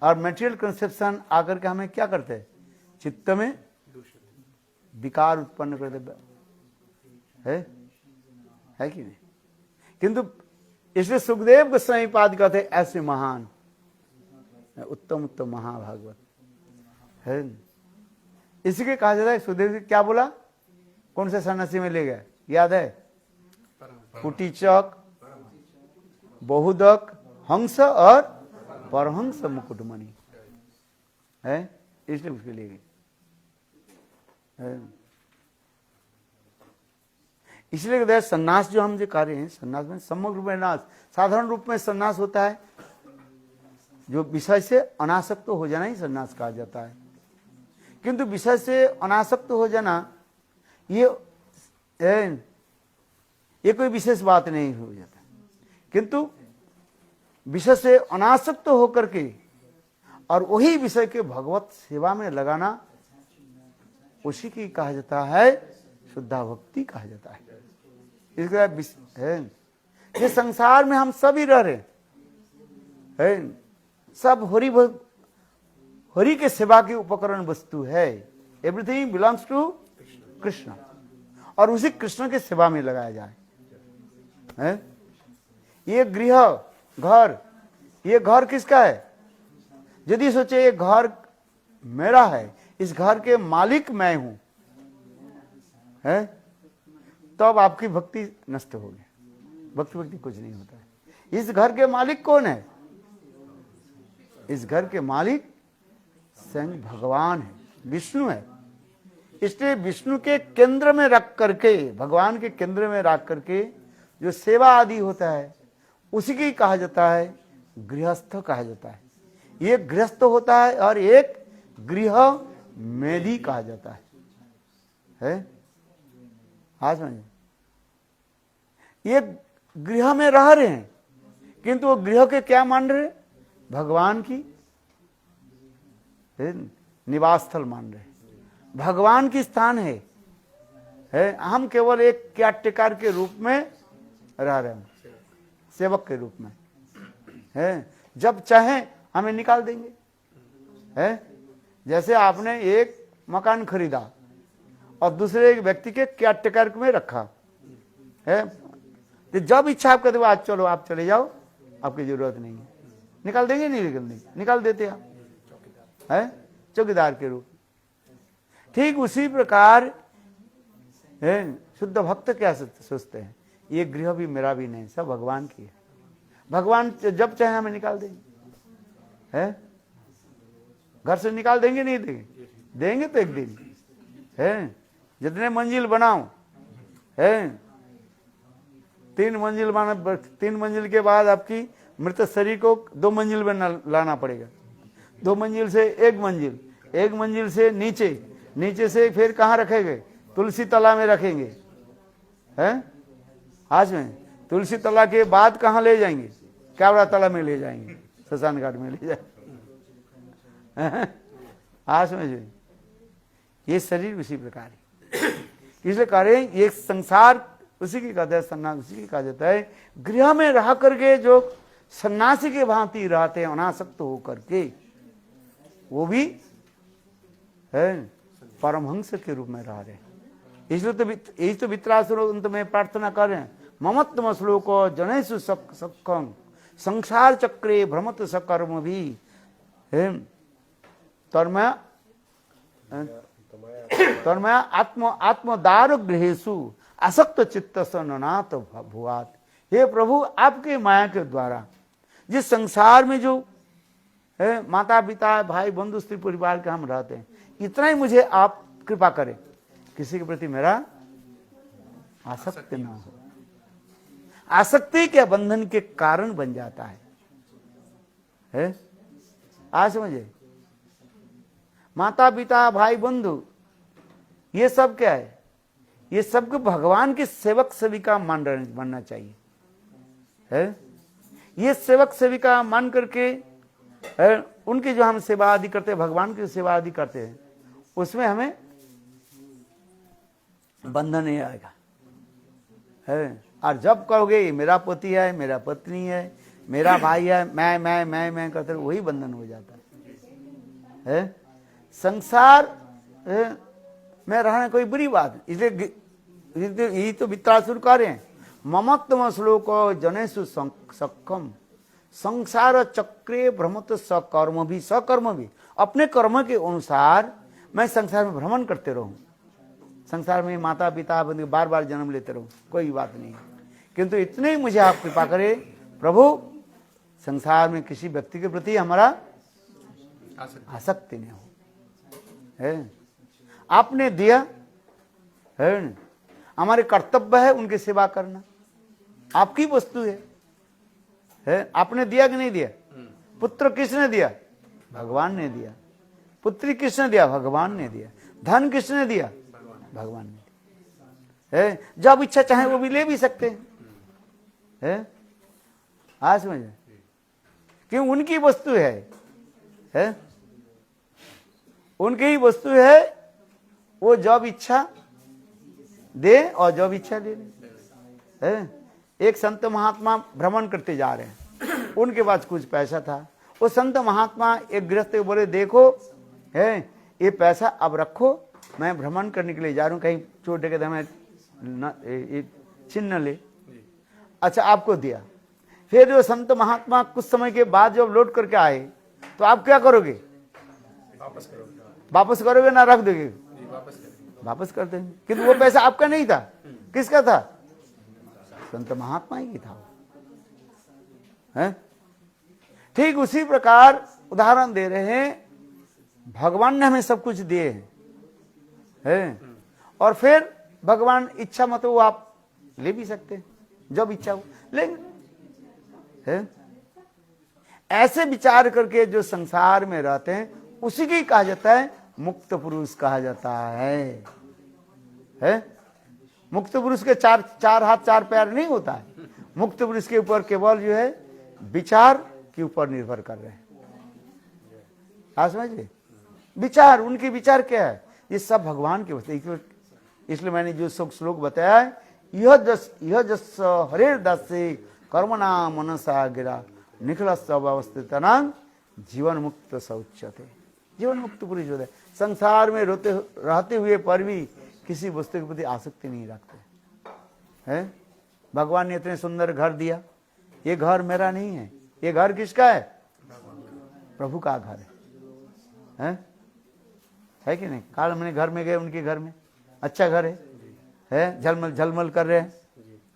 Speaker 1: और मेटेरियल कंसेप्शन आकर के हमें क्या करते हैं? चित्त में विकार उत्पन्न करते है कि नहीं? किंतु इसलिए सुखदेव गोस्वामी पाद कहते ऐसे महान उत्तम उत्तम महाभागवत है। इसलिए कहा जाता है सुखदेव जी क्या बोला? कौन से सन्यासी में ले गए याद है? कुटीचक, बहुदक, हंस और परहंस मुकुटमणि है, इसलिए उसके लिए गए। इसलिए सन्यास जो हम जो कर रहे हैं, सन्यास में समग्र रूप में नाश, साधारण रूप में सन्यास होता है जो विषय से अनासक्त हो जाना ही सन्यास कहा जाता है। किंतु विषय से अनासक्त हो जाना ये कोई विशेष बात नहीं हो जाता। किंतु विषय से अनासक्त होकर के और वही विषय के भगवत सेवा में लगाना, उसी की कहा जाता है शुद्धा भक्ति कहा जाता है। इसका ये संसार में हम सभी रह रहे हैं, सब हरि के सेवा की उपकरण वस्तु है। एवरीथिंग बिलोंग्स टू कृष्ण और उसी कृष्ण के सेवा में लगाया जाए। ये गृह घर, ये घर किसका है? यदि सोचे ये घर मेरा है, इस घर के मालिक मैं हूं, है तब आपकी भक्ति नष्ट होगी। भक्ति कुछ नहीं होता है। इस घर के मालिक कौन है? इस घर के मालिक स्वयं भगवान है, विष्णु है। इसलिए विष्णु के केंद्र में रख करके, भगवान के केंद्र में रख करके जो सेवा आदि होता है उसी की कहा जाता है गृहस्थ कहा जाता है। ये गृहस्थ होता है और एक गृह मेधी कहा जाता है? आज समझिए, ये गृह में रह रहे हैं किंतु वो गृह के क्या मान रहे? भगवान की निवास स्थल मान रहे, भगवान की स्थान है, है, हम केवल एक केयरटेकर के रूप में रह रहे हैं, सेवक के रूप में है। जब चाहे हमें निकाल देंगे है। जैसे आपने एक मकान खरीदा और दूसरे एक व्यक्ति के केयरटेकर में रखा है, तो जब इच्छा आप कहते हो आज चलो आप चले जाओ, आपकी जरूरत नहीं है, निकाल देंगे नहीं, निकाल देते आप है, चौकीदार के रूप। ठीक उसी प्रकार है, शुद्ध भक्त क्या सोचते हैं, ये गृह भी मेरा भी नहीं, सब भगवान की है। भगवान जब चाहे हमें निकाल देंगे है, घर से निकाल देंगे नहीं देंगे, देंगे तो एक दिन है। जितने मंजिल बनाओ है, 3 मंजिल बना, 3 मंजिल के बाद आपकी मृत शरीर को 2 मंजिल में लाना पड़ेगा, 2 मंजिल से 1 मंजिल, 1 मंजिल से नीचे, नीचे से फिर कहाँ रखेंगे, तुलसी तला में रखेंगे है। आज में तुलसी तला के बाद कहाँ ले जाएंगे, कावड़ा तला में ले जाएंगे, शमशान घाट में ले जाएंगे। आज में जो ये शरीर उसी प्रकार है, इसलिए कह रहे हैं ये संसार उसी की कहते हैं, सन्यास उसी की कहा जाता है। गृह में रह करके जो सन्यासी के भांति रहते हैं अनासक्त होकर के, वो भी है परमहंस के रूप में रह रहे हैं। इसलिए तो यही तो वित्रासुर अंत में प्रार्थना कर रहे हैं, ममत्तम श्लोक जनेषु सखं संसार चक्रे भ्रमत सकर्म भी है तन्मया आत्मदार गृहेशु आसक्त चित्त सनात भुआत। हे प्रभु, आपके माया के द्वारा जिस संसार में जो है माता पिता भाई बंधु स्त्री परिवार के हम रहते हैं, इतना ही मुझे आप कृपा करें, किसी के प्रति मेरा आसक्ति ना हो। आसक्ति के बंधन के कारण बन जाता है? आज समझे, माता पिता भाई बंधु ये सब क्या है, ये सबको भगवान के सेवक सेविका मानना चाहिए है। ये सेवक सेविका मान करके है, उनकी जो हम सेवा आदि करते हैं, भगवान की सेवा आदि करते हैं, उसमें हमें बंधन नहीं आएगा है। और जब कहोगे ये मेरा पति है, मेरा पत्नी है, मेरा भाई है, मैं करते वही बंधन हो जाता है। संसार में रहना कोई बुरी बात, इसलिए यही तो वित्रासुर कह रहे हैं, ममत्तम श्लोक जनेषु सखम संसार चक्रे भ्रमत सकर्म भी, अपने कर्म के अनुसार मैं संसार में भ्रमण करते रहूं, संसार में माता पिता बार बार जन्म लेते रहूं, कोई बात नहीं, किंतु इतने ही मुझे आप कृपा करें प्रभु, संसार में किसी व्यक्ति के प्रति हमारा आसक्ति नहीं हो है। आपने दिया है, हमारे कर्तव्य है उनकी सेवा करना, आपकी वस्तु है। आपने दिया कि नहीं दिया? पुत्र किसने दिया? भगवान ने दिया। पुत्री किसने दिया? भगवान ने दिया। धन किसने दिया? भगवान ने दिया है। जब इच्छा चाहे वो भी ले भी सकते हैं। आज समझे, क्यों? उनकी वस्तु है? उनकी ही वस्तु है, वो जब इच्छा दे और जब इच्छा ले ले। एक संत महात्मा भ्रमण करते जा रहे हैं, उनके पास कुछ पैसा था, वो संत महात्मा एक गृहस्थ को बोले देखो है ये पैसा अब रखो, मैं भ्रमण करने के लिए जा रहा हूँ, कहीं चोट के दम छीन न ले। अच्छा, आपको दिया। फिर जो संत महात्मा कुछ समय के बाद जब लौट करके आए तो आप क्या करोगे? वापस करोगे ना रख दोगे? वापस कर देंगे, किंतु वो पैसा आपका नहीं था, किसका था? संत महात्मा ही था है। ठीक उसी प्रकार उदाहरण दे रहे हैं, भगवान ने हमें सब कुछ दिए है, और फिर भगवान इच्छा मत हो आप ले भी सकते हैं, जब इच्छा हो लेंगे है। ऐसे विचार करके जो संसार में रहते हैं उसी की कहा जाता है मुक्त पुरुष कहा जाता है। मुक्त पुरुष के चार हाथ चार पैर नहीं होता है। मुक्त पुरुष के ऊपर केवल जो है विचार के ऊपर निर्भर कर रहे हैं। आप समझिए, विचार, उनके विचार क्या है? ये सब भगवान के होते हैं। इसलिए मैंने जो श्लोक बताया, यह जस हरे दासे कर्मणा मनसा गिरा निखिलस्य अवस्थितनां जीवन मुक्त सौच्यते। जीवन मुक्त पुरुष होता है, संसार में रहते हुए पर भी किसी वस्तु के प्रति आसक्ति नहीं रखते हैं। भगवान ने इतने सुंदर घर दिया, ये घर मेरा नहीं है, ये घर किसका है? प्रभु का घर है कि नहीं? काल मैंने घर में गए, उनके घर में अच्छा घर है, झलमल झलमल कर रहे हैं,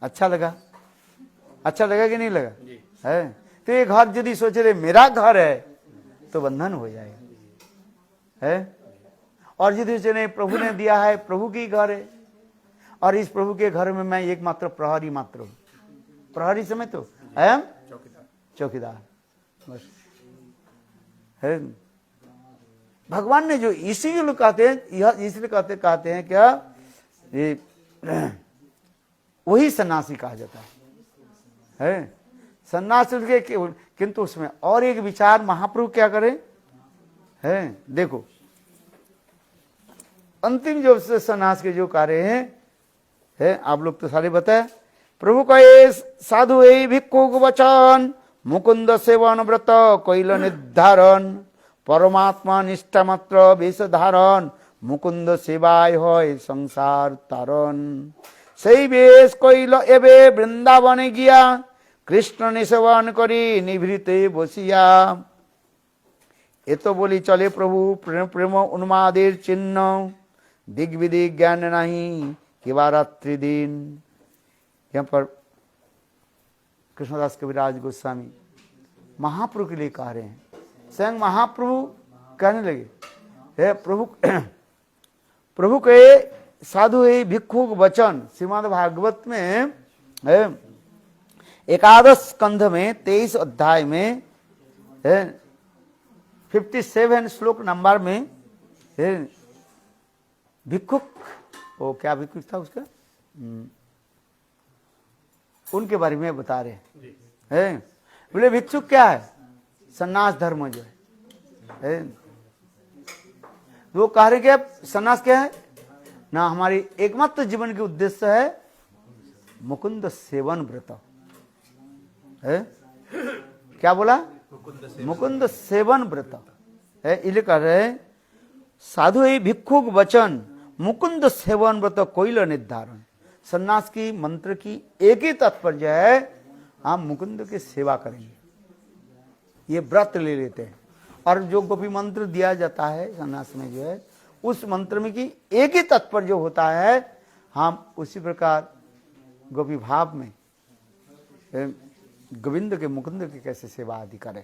Speaker 1: अच्छा लगा कि नहीं लगा है? तो ये घर यदि सोच रहे मेरा घर है तो बंधन हो जाएगा है। और यदि सोचे प्रभु ने दिया है, प्रभु की घर है, और इस प्रभु के घर में मैं एकमात्र प्रहरी मात्र हूं। प्रहरी समय तो एम चौकीदार बस है। भगवान ने जो इसीलिए लोग कहते हैं, यह इसलिए कहते हैं क्या, ये वही सन्यासी कहा जाता है सन्यासी के। किंतु उसमें और एक विचार महाप्रभु क्या करें है, देखो अंतिम जो सन्यास के जो कार्य है आप लोग तो सारे बताए। प्रभु का ये साधु ये भिक्षुक वचन मुकुंद सेवन व्रत कैल निर्धारण परमात्मा निष्ठा मात्र वेश धारण मुकुंद सेवाय হয় संसार तारण সেই বেশ কইল এবে বৃন্দাবনে গিয়া কৃষ্ণ নিসেবন করি নিভৃতে বসিয়া। এ তো বলি চলে প্রভু প্রেম উন্মাদের চিহ্ন दिग्विदिक ज्ञान नहीं किवा रात्रि दिन। यहाँ पर कृष्णदास कविराज गोस्वामी महाप्रभु के लिए कह रहे हैं, स्वयं महाप्रभु कहने लगे हे प्रभु के साधु ही भिक्षुक वचन श्रीमद् भागवत में एकादश स्कंध में 23 अध्याय में 57 श्लोक नंबर में भिक्षुक, वो क्या भिक्षुक था उसका, उनके बारे में बता रहे हैं। बोले भिक्षुक क्या है? सन्यास धर्म जो है वो कह रहे कि सन्यास क्या है ना, हमारी एकमात्र जीवन के उद्देश्य है मुकुंद सेवन व्रत है। क्या बोला? मुकुंद सेवन व्रत है। इसलिए कह रहे हैं साधु ही भिक्षुक वचन मुकुंद सेवन व्रत कोइल निर्धारण। सन्यास की मंत्र की एक ही तात्पर्य है, हम मुकुंद की सेवा करेंगे, ये व्रत ले लेते हैं। और जो गोपी मंत्र दिया जाता है सन्यास में जो है, उस मंत्र में की एक ही तात्पर्य जो होता है, हम उसी प्रकार गोपी भाव में गोविंद के मुकुंद की कैसे सेवा आदि करें।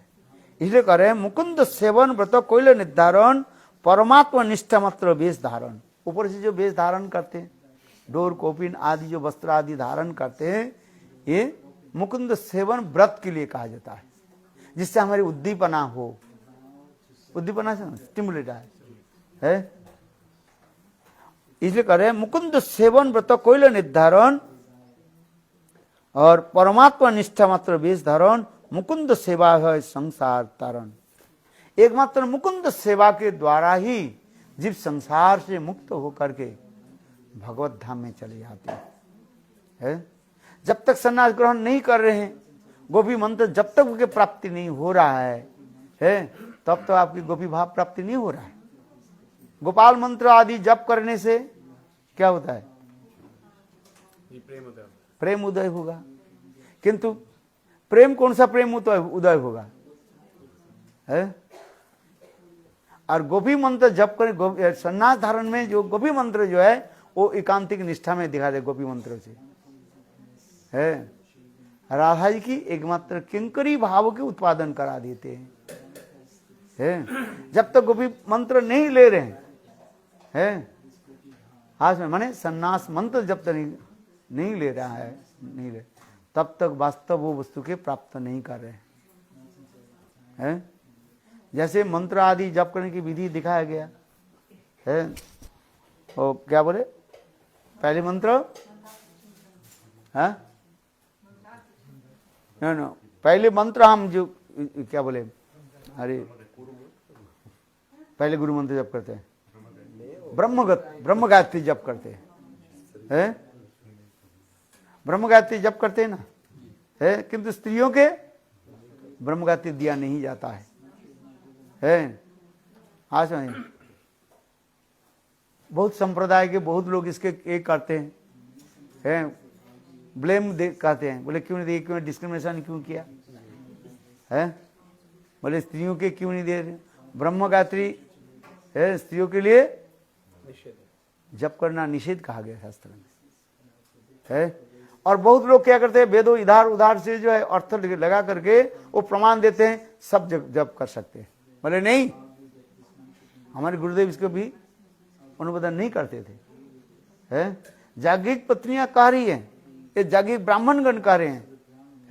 Speaker 1: इसलिए कह रहे हैं मुकुंद सेवन व्रत कोइल निर्धारण परमात्मा निष्ठा मात्र वेश धारण। ऊपर से जो वेश धारण करते हैं, डोर कोपिन आदि जो वस्त्र आदि धारण करते हैं, ये मुकुंद सेवन व्रत के लिए कहा जाता है, जिससे हमारी उद्दीपना हो। उद्दीपना से स्टिमुलेट है। इसलिए कह रहे हैं मुकुंद सेवन व्रत कोइल निर्धारण और परमात्मा निष्ठा मात्र वेश धारण मुकुंद सेवा है संसार तारण। एकमात्र मुकुंद सेवा के द्वारा ही जीव संसार से मुक्त होकर के भगवत धाम में चले जाते हैं। जब तक सन्यास ग्रहण नहीं कर रहे हैं, गोपी मंत्र जब तक उनके प्राप्ति नहीं हो रहा है तब तो आपकी गोपी भाव प्राप्ति नहीं हो रहा है। गोपाल मंत्र आदि जप करने से क्या होता है? प्रेम उदय होगा। किंतु प्रेम कौन सा प्रेम उदय होगा है? और गोपी मंत्र जप करें, सन्यास धारण में जो गोपी मंत्र जो है वो एकांतिक निष्ठा में दिखा दे। गोपी मंत्र से है राधा जी की एकमात्र किंकरी भाव के उत्पादन करा देते हैं। जब तक गोपी मंत्र नहीं ले रहे हैं हाथ में, माने सन्यास मंत्र जब तक नहीं ले रहा है, नहीं ले, तब तक वास्तव वो वस्तु के प्राप्त नहीं कर रहे हैं। जैसे मंत्र आदि जप करने की विधि दिखाया गया है, वो क्या बोले पहले मंत्र है ना, पहले मंत्र हम जो क्या बोले, अरे पहले गुरु मंत्र जप करते हैं, ब्रह्म गायत्री जप करते हैं है, ब्रह्म गायत्री जप करते हैं ना, है, किंतु स्त्रियों के ब्रह्म गायत्री दिया नहीं जाता है। आज बहुत संप्रदाय के बहुत लोग इसके एक करते हैं, ब्लेम कहते हैं, बोले क्यों नहीं दिए, क्यों डिस्क्रिमिनेशन क्यों किया है, बोले स्त्रियों के क्यों नहीं दे रहे। ब्रह्म गायत्री है स्त्रियों के लिए जप करना निषेध कहा गया शास्त्र में, है। और बहुत लोग क्या करते हैं, वेदों इधर उधर से जो है अर्थ लगा करके वो प्रमाण देते हैं सब जप कर सकते हैं। बोले नहीं, हमारे गुरुदेव इसको भी अनुमोदन नहीं करते थे, है। जागृत पत्नियां कह रही है, ये जागृत ब्राह्मणगण कह रहे हैं,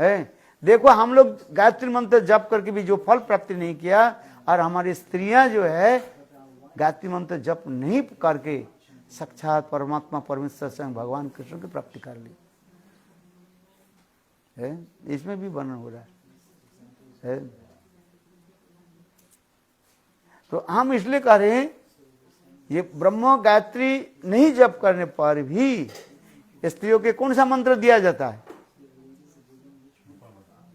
Speaker 1: है। देखो हम लोग गायत्री मंत्र जप करके भी जो फल प्राप्ति नहीं किया, और हमारी स्त्रियां जो है गायत्री मंत्र जप नहीं करके साक्षात परमात्मा परमेश्वर से भगवान कृष्ण की प्राप्ति कर ली है। इसमें भी वर्णन हो रहा है। तो हम इसलिए कह रहे हैं, ये ब्रह्म गायत्री नहीं जप करने पर भी स्त्रियों के कौन सा मंत्र दिया जाता है,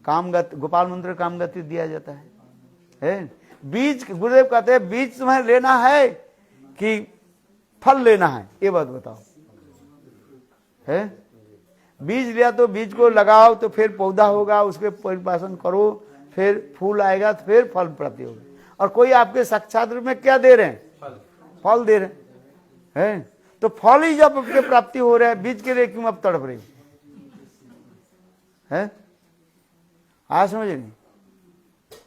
Speaker 1: कामगति, गोपाल मंत्र कामगति दिया जाता है। बीज गुरुदेव कहते हैं बीज तुम्हें लेना है कि फल लेना है, ये बात बताओ, है। बीज लिया तो बीज को लगाओ तो फिर पौधा होगा, उसके परिपालन करो, फिर फूल आएगा तो फिर फल प्राप्ति होगी। और कोई आपके साक्षात रूप में क्या दे रहे हैं, फल दे रहे हैं। तो फल ही जब आपके प्राप्ति हो रहा है, बीज के लिए क्यों आप तड़प रहे हैं। आज समझ नहीं,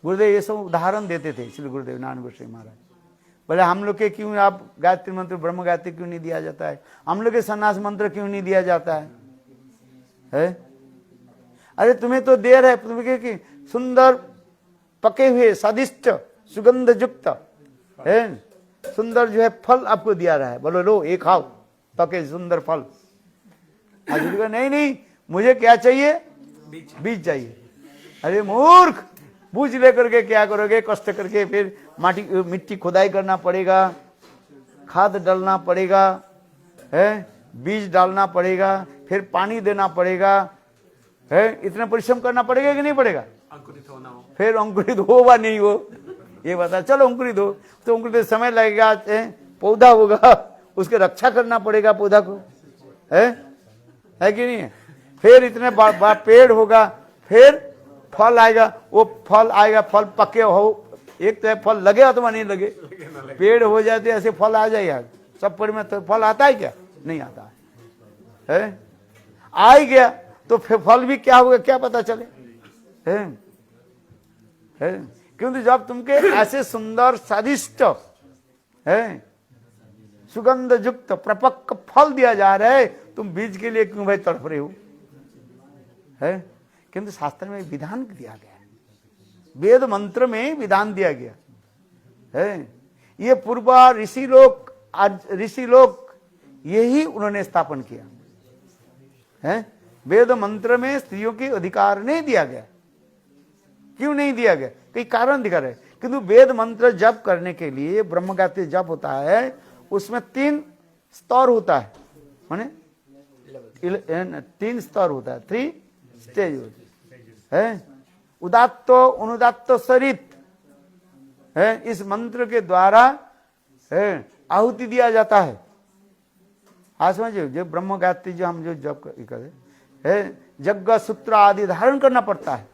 Speaker 1: गुरुदेव ये सब उदाहरण देते थे, इसलिए गुरुदेव नारायण गोस्वामी महाराज बोले हम लोग के क्यों आप गायत्री मंत्र ब्रह्म गायत्री क्यों नहीं दिया जाता है, हम लोग के सन्यास मंत्र क्यों नहीं दिया जाता है। अरे तुम्हें तो देर है, तुम्हें कि सुंदर पके हुए स्वादिष्ट सुगंध युक्त है, सुंदर जो है फल आपको दिया रहा है, बोलो लो ये खाओ पके सुंदर फल। आज नहीं नहीं मुझे क्या चाहिए, बीज चाहिए। अरे मूर्ख, बूझ लेकर के क्या करोगे, कष्ट करके फिर मिट्टी खुदाई करना पड़ेगा, खाद डालना पड़ेगा, है, बीज डालना पड़ेगा, फिर पानी देना पड़ेगा, है, इतना परिश्रम करना पड़ेगा कि नहीं पड़ेगा।
Speaker 2: अंकुरित होना हो,
Speaker 1: फिर अंकुरित हो वा नहीं हो ये बता, चलो अंकुरित हो तो अंकुरित समय लगेगा, पौधा होगा उसके रक्षा करना पड़ेगा पौधा को, है कि नहीं है। फिर इतने पेड़ होगा, फिर फल आएगा, वो फल आएगा, फल पके हो, एक तो फल लगे अथवा नहीं लगे, पेड़ हो जाते ऐसे फल आ जाएगा सब पर में, तो फल आता है क्या, नहीं आता है। आ ही गया तो फिर फल भी क्या होगा क्या पता चले, है। क्योंकि जब तुमके ऐसे सुंदर स्वादिष्ट है सुगंध युक्त प्रपक्व फल दिया जा रहा है, तुम बीज के लिए क्यों भाई तड़प रहे हो, है। किंतु शास्त्र में विधान दिया गया है, वेद मंत्र में विधान दिया गया है। ये पूर्व ऋषि लोग यही उन्होंने स्थापन किया है। वेद मंत्र में स्त्रियों के अधिकार नहीं दिया गया, क्यों नहीं दिया गया, कई कारण दिखा रहे। किंतु वेद मंत्र जप करने के लिए ब्रह्म गायत्री जप होता है, उसमें 3 स्तर होता है, माने 3 स्तर होता है, 3 स्टेज होते है। उदात्त अनुदात्त सरित है, इस मंत्र के द्वारा है आहुति दिया जाता है। आज समझिए जो ब्रह्म गायत्री जो हम जो जप करें है, यज्ञ सूत्र आदि धारण करना पड़ता है,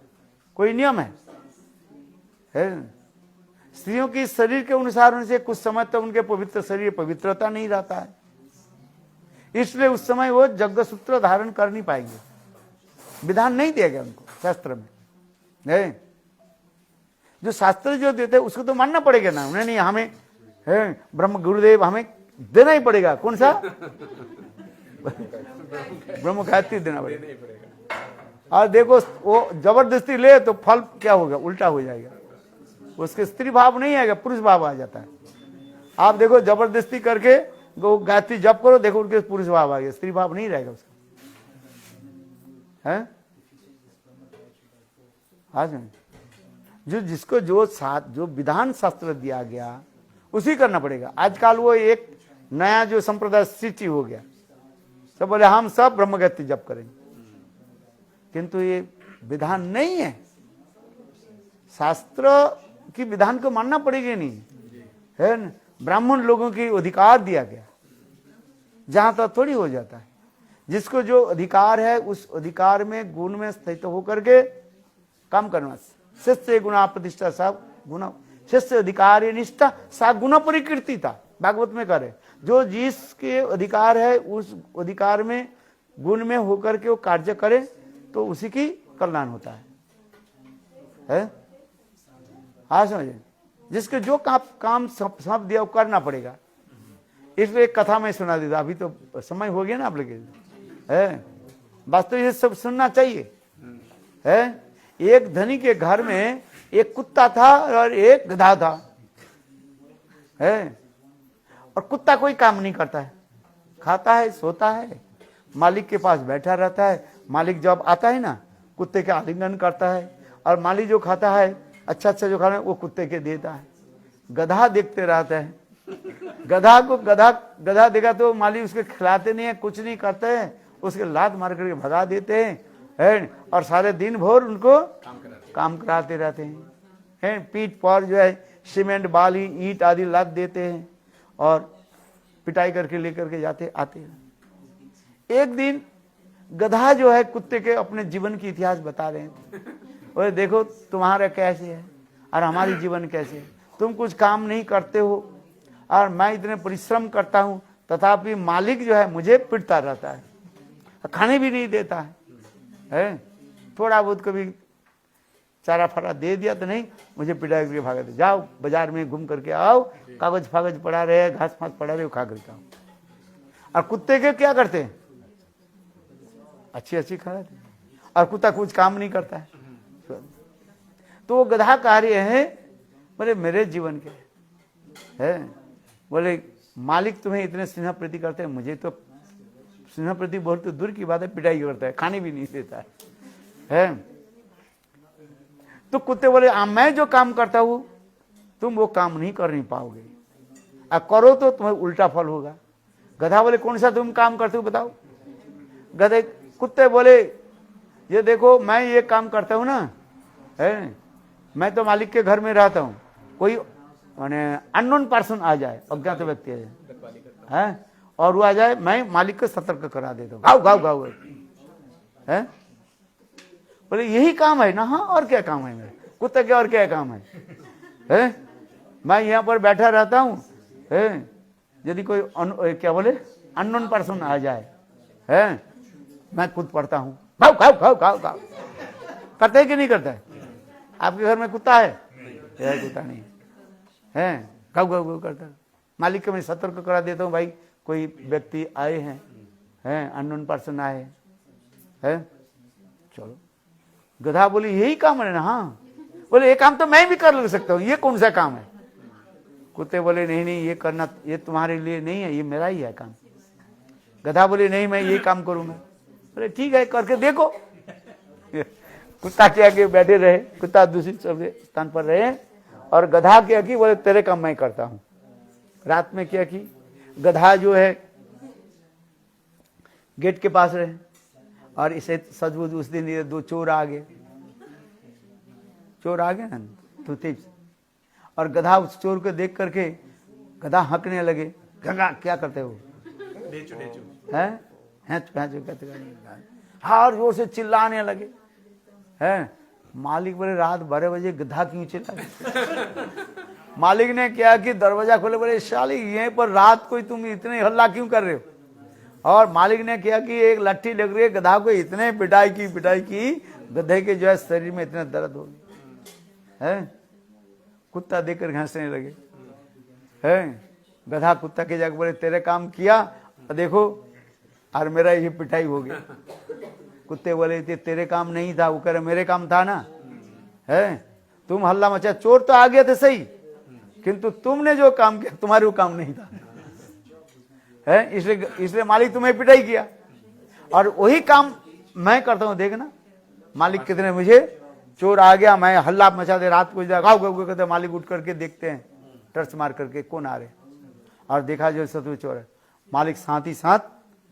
Speaker 1: कोई नियम है। स्त्रियों की शरीर के अनुसार उनसे कुछ समय तक उनके पवित्र शरीर पवित्रता नहीं रहता है, इसलिए उस समय वो यज्ञ सूत्र धारण कर नहीं पाएंगे, विधान नहीं दिया गया उनको शास्त्र में, है। जो शास्त्र जो देते हैं उसको तो मानना पड़ेगा ना, उन्हें नहीं, हमें है ब्रह्म गुरुदेव हमें देना ही पड़ेगा, कौन सा ब्रह्म गायत्री देना पड़ेगा। और देखो वो जबरदस्ती ले तो फल क्या होगा, उल्टा हो जाएगा, उसके स्त्री भाव नहीं आएगा, पुरुष भाव आ जाता है। आप देखो जबरदस्ती करके गायत्री जप करो, देखो उनके पुरुष भाव आ गया, स्त्री भाव नहीं रहेगा उसका, है। आज जो जिसको जो विधान शास्त्र दिया गया उसी करना पड़ेगा। आजकल वो एक नया जो संप्रदाय सृष्टि हो गया, सब बोले हम सब ब्रह्मगति जप करेंगे, किंतु ये विधान नहीं है। शास्त्र की विधान को मानना पड़ेगी, नहीं है न? ब्राह्मण लोगों की अधिकार दिया गया, जहां तक थोड़ी हो जाता है। जिसको जो अधिकार है उस अधिकार में गुण में स्थित होकर के काम करना। शिष्य गुणा प्रतिष्ठा सब गुण, शिष्य अधिकार निष्ठा सा गुण परिकीर्ति था, भागवत में करे। जो जिसके अधिकार है उस अधिकार में गुण में होकर के वो कार्य करे तो उसी की कल्याण होता है? हाँ समझे, जिसके जो काम सौंप दिया वो करना पड़ेगा। इसलिए कथा में सुना देता, अभी तो समय हो गया ना आप लोग है, वास्तव ये सब सुनना चाहिए है। एक धनी के घर में एक कुत्ता था और एक गधा था है, और कुत्ता कोई काम नहीं करता है, खाता है सोता है, मालिक के पास बैठा रहता है। मालिक जब आता है ना कुत्ते के आलिंगन करता है, और मालिक जो खाता है अच्छा अच्छा जो खाना है वो कुत्ते के देता है। गधा देखते रहता है, गधा देखा तो मालिक उसके खिलाते नहीं है, कुछ नहीं करते हैं, उसके लात मार करके भगा देते हैं और सारे दिन भर उनको काम कराते रहते हैं। पीठ पर जो है सीमेंट बाली ईंट आदि लाद देते हैं और पिटाई करके लेकर के जाते आते हैं। एक दिन गधा जो है कुत्ते के अपने जीवन की इतिहास बता रहे थे, बोले देखो तुम्हारा कैसे है और हमारी जीवन कैसे है, तुम कुछ काम नहीं करते हो और मैं इतने परिश्रम करता हूं, तथापि मालिक जो है मुझे पिटता रहता है, खाने भी नहीं देता है। थोड़ा बहुत कभी चारा फारा दे दिया तो नहीं, मुझे पिटाई करके भागा दे, जाओ बाजार में घूम करके आओ, कागज फागज पड़ा रहे, घास फास पड़ा रहे, खा करके आओ। और कुत्ते के क्या करते हैं, अच्छी अच्छी खाते, और कुत्ता कुछ काम नहीं करता है। तो वो गधा कार्य है, बोले मेरे जीवन के है, बोले मालिक तुम्हें इतने स्नेह प्रति करते हैं, मुझे तो स्नेह प्रति बहुत तो दूर की बात है, पिटाई करता है, खाने भी नहीं देता है। तो कुत्ते बोले मैं जो काम करता हूं तुम वो काम नहीं कर नहीं पाओगे, और करो तो तुम्हें उल्टा फल होगा। गधा बोले कौन सा तुम काम करते हो बताओ। गधे कुत्ते बोले ये देखो मैं ये काम करता हूं ना है, मैं तो मालिक के घर में रहता हूं, कोई माने अननोन पर्सन आ जाए, अज्ञात व्यक्ति है और वो आ जाए, मैं मालिक को सतर्क करा देता हूँ, गाओ गाओ गाओ है। बोले यही काम है ना, हाँ और क्या काम है मेरे कुत्ते के, और क्या काम है? मैं यहाँ पर बैठा रहता हूँ, यदि कोई क्या बोले अननोन पर्सन आ जाए है, मैं खुद पढ़ता हूँ, गाओ गाओ गाओ गाओ गाओ, करते है कि नहीं करता है? आपके घर में कुत्ता है? कुत्ता नहीं है, गाओ गाओ गाओ करता है। मालिक को मैं सतर्क करा देता हूँ, भाई कोई व्यक्ति आए हैं अननोन पर्सन आए हैं, चलो। गधा बोली यही काम है ना, हाँ। बोले ये काम तो मैं भी कर सकता हूँ, ये कौन सा काम है? कुत्ते बोले नहीं नहीं ये करना, ये तुम्हारे लिए नहीं है, ये मेरा ही है काम। गधा बोले नहीं मैं ये काम करूंगा। बोले ठीक है करके देखो। कुत्ता के आगे बैठे रहे, कुत्ता दूसरी स्थान पर रहे, और गधा क्या की, बोले तेरे काम मैं करता हूं। रात में क्या की, गधा जो है गेट के पास रहे, और इसे सचमुच उस दिन ये दो चोर आ गए ना तो थीप्स, और गधा उस चोर को देख करके गधा हंकने लगे, गधा क्या करते हो हैं, हार जोर से चिल्लाने लगे हैं। मालिक बोले रात 12 बजे गधा क्यों चिल्ला? मालिक ने क्या कि दरवाजा खोले, बोले शाली यहीं पर रात को तुम इतने हल्ला क्यों कर रहे हो? और मालिक ने क्या कि एक लट्ठी लग रही है, गधा को इतने पिटाई की गधे के जो है शरीर में इतना दर्द हो गया है। कुत्ता देखकर हंसने लगे है। गधा कुत्ता के जाकर बोले तेरे काम किया देखो, और मेरा ये पिटाई हो गया। कुत्ते बोले तेरे काम नहीं था, वो कह रहे मेरे काम था ना है। तुम हल्ला मचा, चोर तो आ गया थे सही, किंतु तुमने जो काम किया तुम्हारे वो काम नहीं था है, इसलिए मालिक तुम्हें पिटाई किया, और वही काम मैं करता हूं। देखना मालिक कितने, मुझे चोर आ गया, मैं हल्ला मचा दे, रात को गाँव कहते, मालिक उठ करके देखते हैं टर्च मार करके कौन आ रहे, और देखा जो शत्रु चोर है। मालिक साथ ही साथ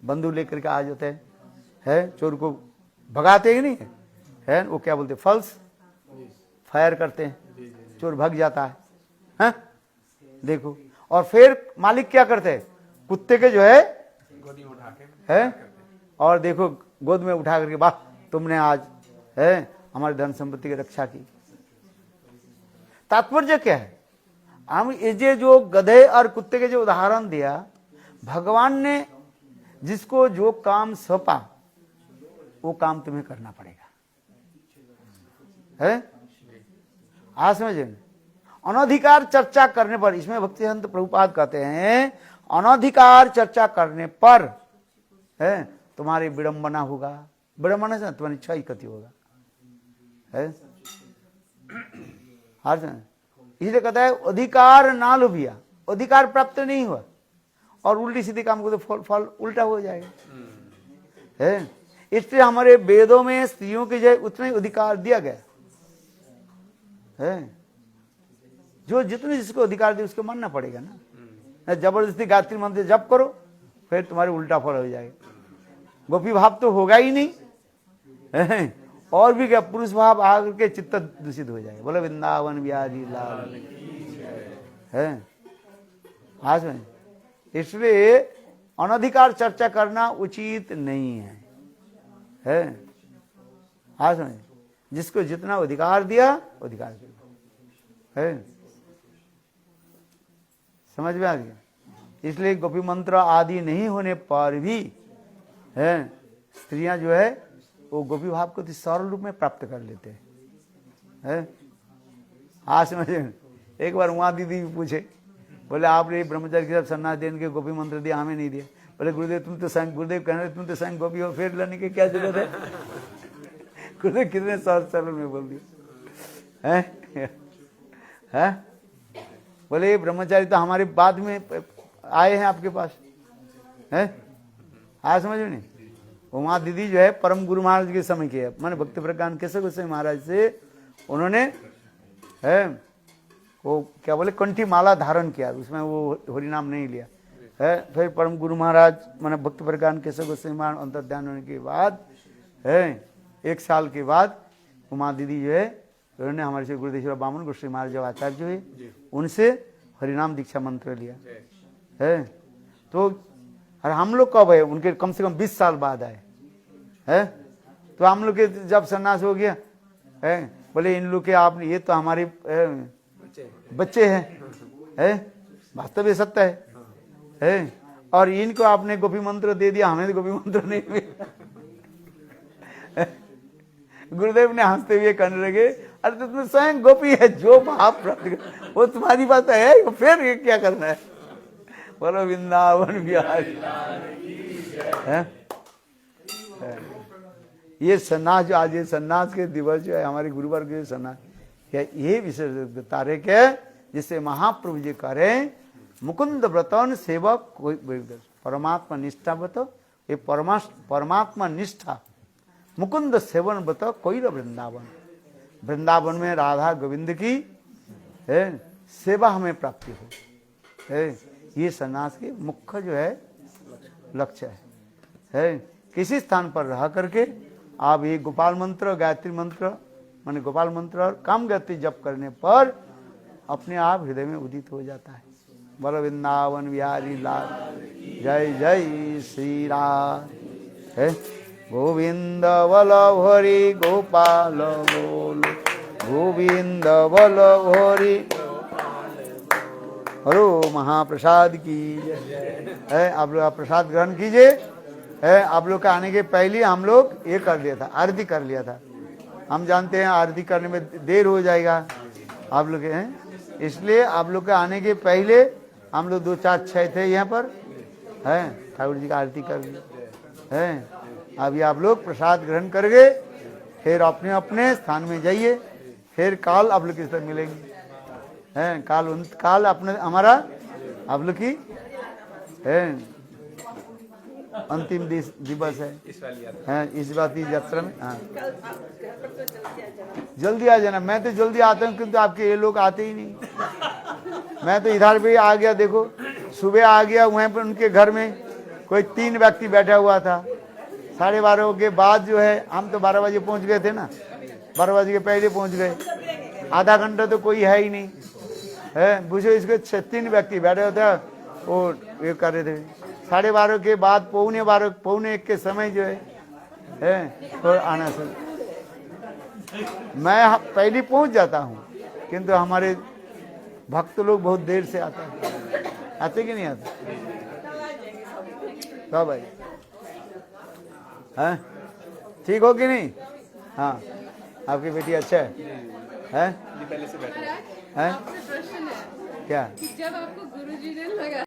Speaker 1: बंदूक लेकर के आ जाते हैं, है चोर को भगाते ही नहीं है, वो क्या बोलते फल्स फायर करते हैं, चोर भाग जाता है? देखो। और फिर मालिक क्या करते हैं, कुत्ते के जो है
Speaker 2: गोदी में उठा के
Speaker 1: है, और देखो गोद में उठा करके, वाह तुमने आज है हमारी धन संपत्ति की रक्षा की। तात्पर्य क्या है, हम ये जो गधे और कुत्ते के जो उदाहरण दिया, भगवान ने जिसको जो काम सौंपा वो काम तुम्हें करना पड़ेगा, है? आज समझे? अनधिकार चर्चा करने पर, इसमें भक्तिसिद्धांत प्रभुपाद कहते हैं, अनधिकार चर्चा करने पर है तुम्हारी विडंबना होगा। विडंबना से तुम्हारी इच्छा ही कति होगा, है? आज इसलिए कहता है अधिकार ना लोभिया, अधिकार प्राप्त नहीं हुआ और उल्टी सीधी काम को तो फल उल्टा हो जाएगा, है? इसलिए हमारे वेदों में स्त्रियों के जो उतना ही अधिकार दिया गया है, जो जितने जिसको अधिकार दिए उसको मानना पड़ेगा ना। जबरदस्ती गायत्री मंत्र जप करो फिर तुम्हारे उल्टा फल हो जाएगा, गोपी भाव तो होगा ही नहीं, है? और भी क्या पुरुष भाव आकर के चित्त दूषित हो जाएगा। बोले वृंदावन बिहारी लाल, है? आज में इसलिए अनधिकार चर्चा करना उचित नहीं है? आज में जिसको जितना अधिकार दिया अधिकार दिया, है? समझ में आ गया? इसलिए गोपी मंत्र आदि नहीं होने पर भी है स्त्रियां जो है वो गोपी भाव को सरल रूप में प्राप्त कर लेते हैं। आज समझे? एक बार वहां दीदी पूछे, बोले आपने ब्रह्मचारी के साथ सन्यास देने के गोपी मंत्र दिया, हमें नहीं दिया। बोले गुरुदेव तुम तो स्वयं, गुरुदेव कह रहे तुम तो स्वयं गोपी हो, फिर लेने की क्या जरूरत है? गुरुदेव कितने सरल में बोल दिया, है? बोले ब्रह्मचारी तो हमारे बाद में आए हैं आपके पास, है? आज समझ में नहीं? वहां दीदी जो है परम गुरु महाराज के समय के, माने भक्ति प्रज्ञान केशव गोस्वामी महाराज से उन्होंने है वो क्या बोले कंठी माला धारण किया, उसमें वो हरिनाम नहीं लिया, है? फिर परम गुरु महाराज माने भक्ति प्रज्ञान केशव गोस्वामी महाराज अंतर्ध्यान होने के बाद है 1 साल के बाद उमा दीदी जो है उन्होंने हमारे से गुरुदेव बामन गोस्वामी महाराज जो आचार्य जो है उनसे हरिनाम दीक्षा मंत्र लिया, है? तो और हम लोग कब है, उनके कम से कम 20 साल बाद आए, है? तो हम लोग के जब सन्यास हो गया है, बोले इन लोग के आप ये तो हमारे बच्चे हैं, है? वास्तव ये सत्य है? और इनको आपने गोपी मंत्र दे दिया, हमें तो गोपी मंत्र नहीं मिला। गुरुदेव ने हंसते हुए कहने लगे, अरे तो तुम स्वयं गोपी है, जो भाव प्राप्त वो तुम्हारी बात है, फिर ये क्या करना है? बोलो वृंदावन बिहारी, ये सन्यास जो आज ये सन्यास के दिवस जो है हमारे गुरुवार के सन्यास, क्या ये विशेष तारे के जिससे महाप्रभु जी करें मुकुंद व्रतन सेवक कोई परमात्मा निष्ठा बतो, ये परमात्मा निष्ठा मुकुंद सेवन बतो कोई वृंदावन, वृंदावन में राधा गोविंद की है सेवा हमें प्राप्ति हो, है? ये सन्यास के मुख्य जो है लक्ष्य है? किसी स्थान पर रह करके आप ये गोपाल मंत्र गायत्री मंत्र माने गोपाल मंत्र और काम गायत्री जप करने पर अपने आप हृदय में उदित हो जाता है। बोलो वृंदावन बिहारी लाल, जय जय श्री राम, है? गोविंद वल्लभ हरि गोपाल बोल, गोविंद वल्लभ हरि, हरो महाप्रसाद की है। आप लोग प्रसाद ग्रहण कीजिए, है? आप लोग का आने के पहले हम लोग ये कर लिया था, आरती कर लिया था। हम जानते हैं आरती करने में देर हो जाएगा आप लोग हैं, इसलिए आप लोग के आने के पहले हम लोग 2 4 6 थे यहाँ पर, है? ठाकुर जी का आरती कर लिया, है? अभी आप लोग प्रसाद ग्रहण करके फिर अपने अपने स्थान में जाइए, फिर काल आप लोग किस तरह मिलेंगे, हैं? काल अपने हमारा आप लोग की है अंतिम दिवस है, इस बात की यात्रा में। हाँ जल्दी आ जाना, मैं तो जल्दी आता हूँ किंतु आपके ये लोग आते ही नहीं। मैं तो इधर भी आ गया, देखो सुबह आ गया वहीं पर उनके घर में, कोई 3 व्यक्ति बैठा हुआ था। 12:30 के बाद जो है, हम तो 12 बजे पहुंच गए थे ना, 12 बजे के पहले पहुंच गए। आधा घंटा तो कोई है ही नहीं है, बुझो इसके 3 व्यक्ति बैठे होते हैं, वो ये कर रहे थे। 12:30 के बाद 12:15 1 के समय जो है तो आना सर। मैं पहले पहुंच जाता हूँ, किंतु हमारे भक्त लोग बहुत देर से आते हैं। आते कि नहीं आते? तो भाई हैं, ठीक हो कि नहीं? हाँ, आपकी बेटी अच्छा है? हैं?
Speaker 2: पहले से बैठे
Speaker 1: हैं?
Speaker 4: आपसे प्रश्न है
Speaker 1: क्या?
Speaker 4: कि जब आपको गुरुजी ने लगा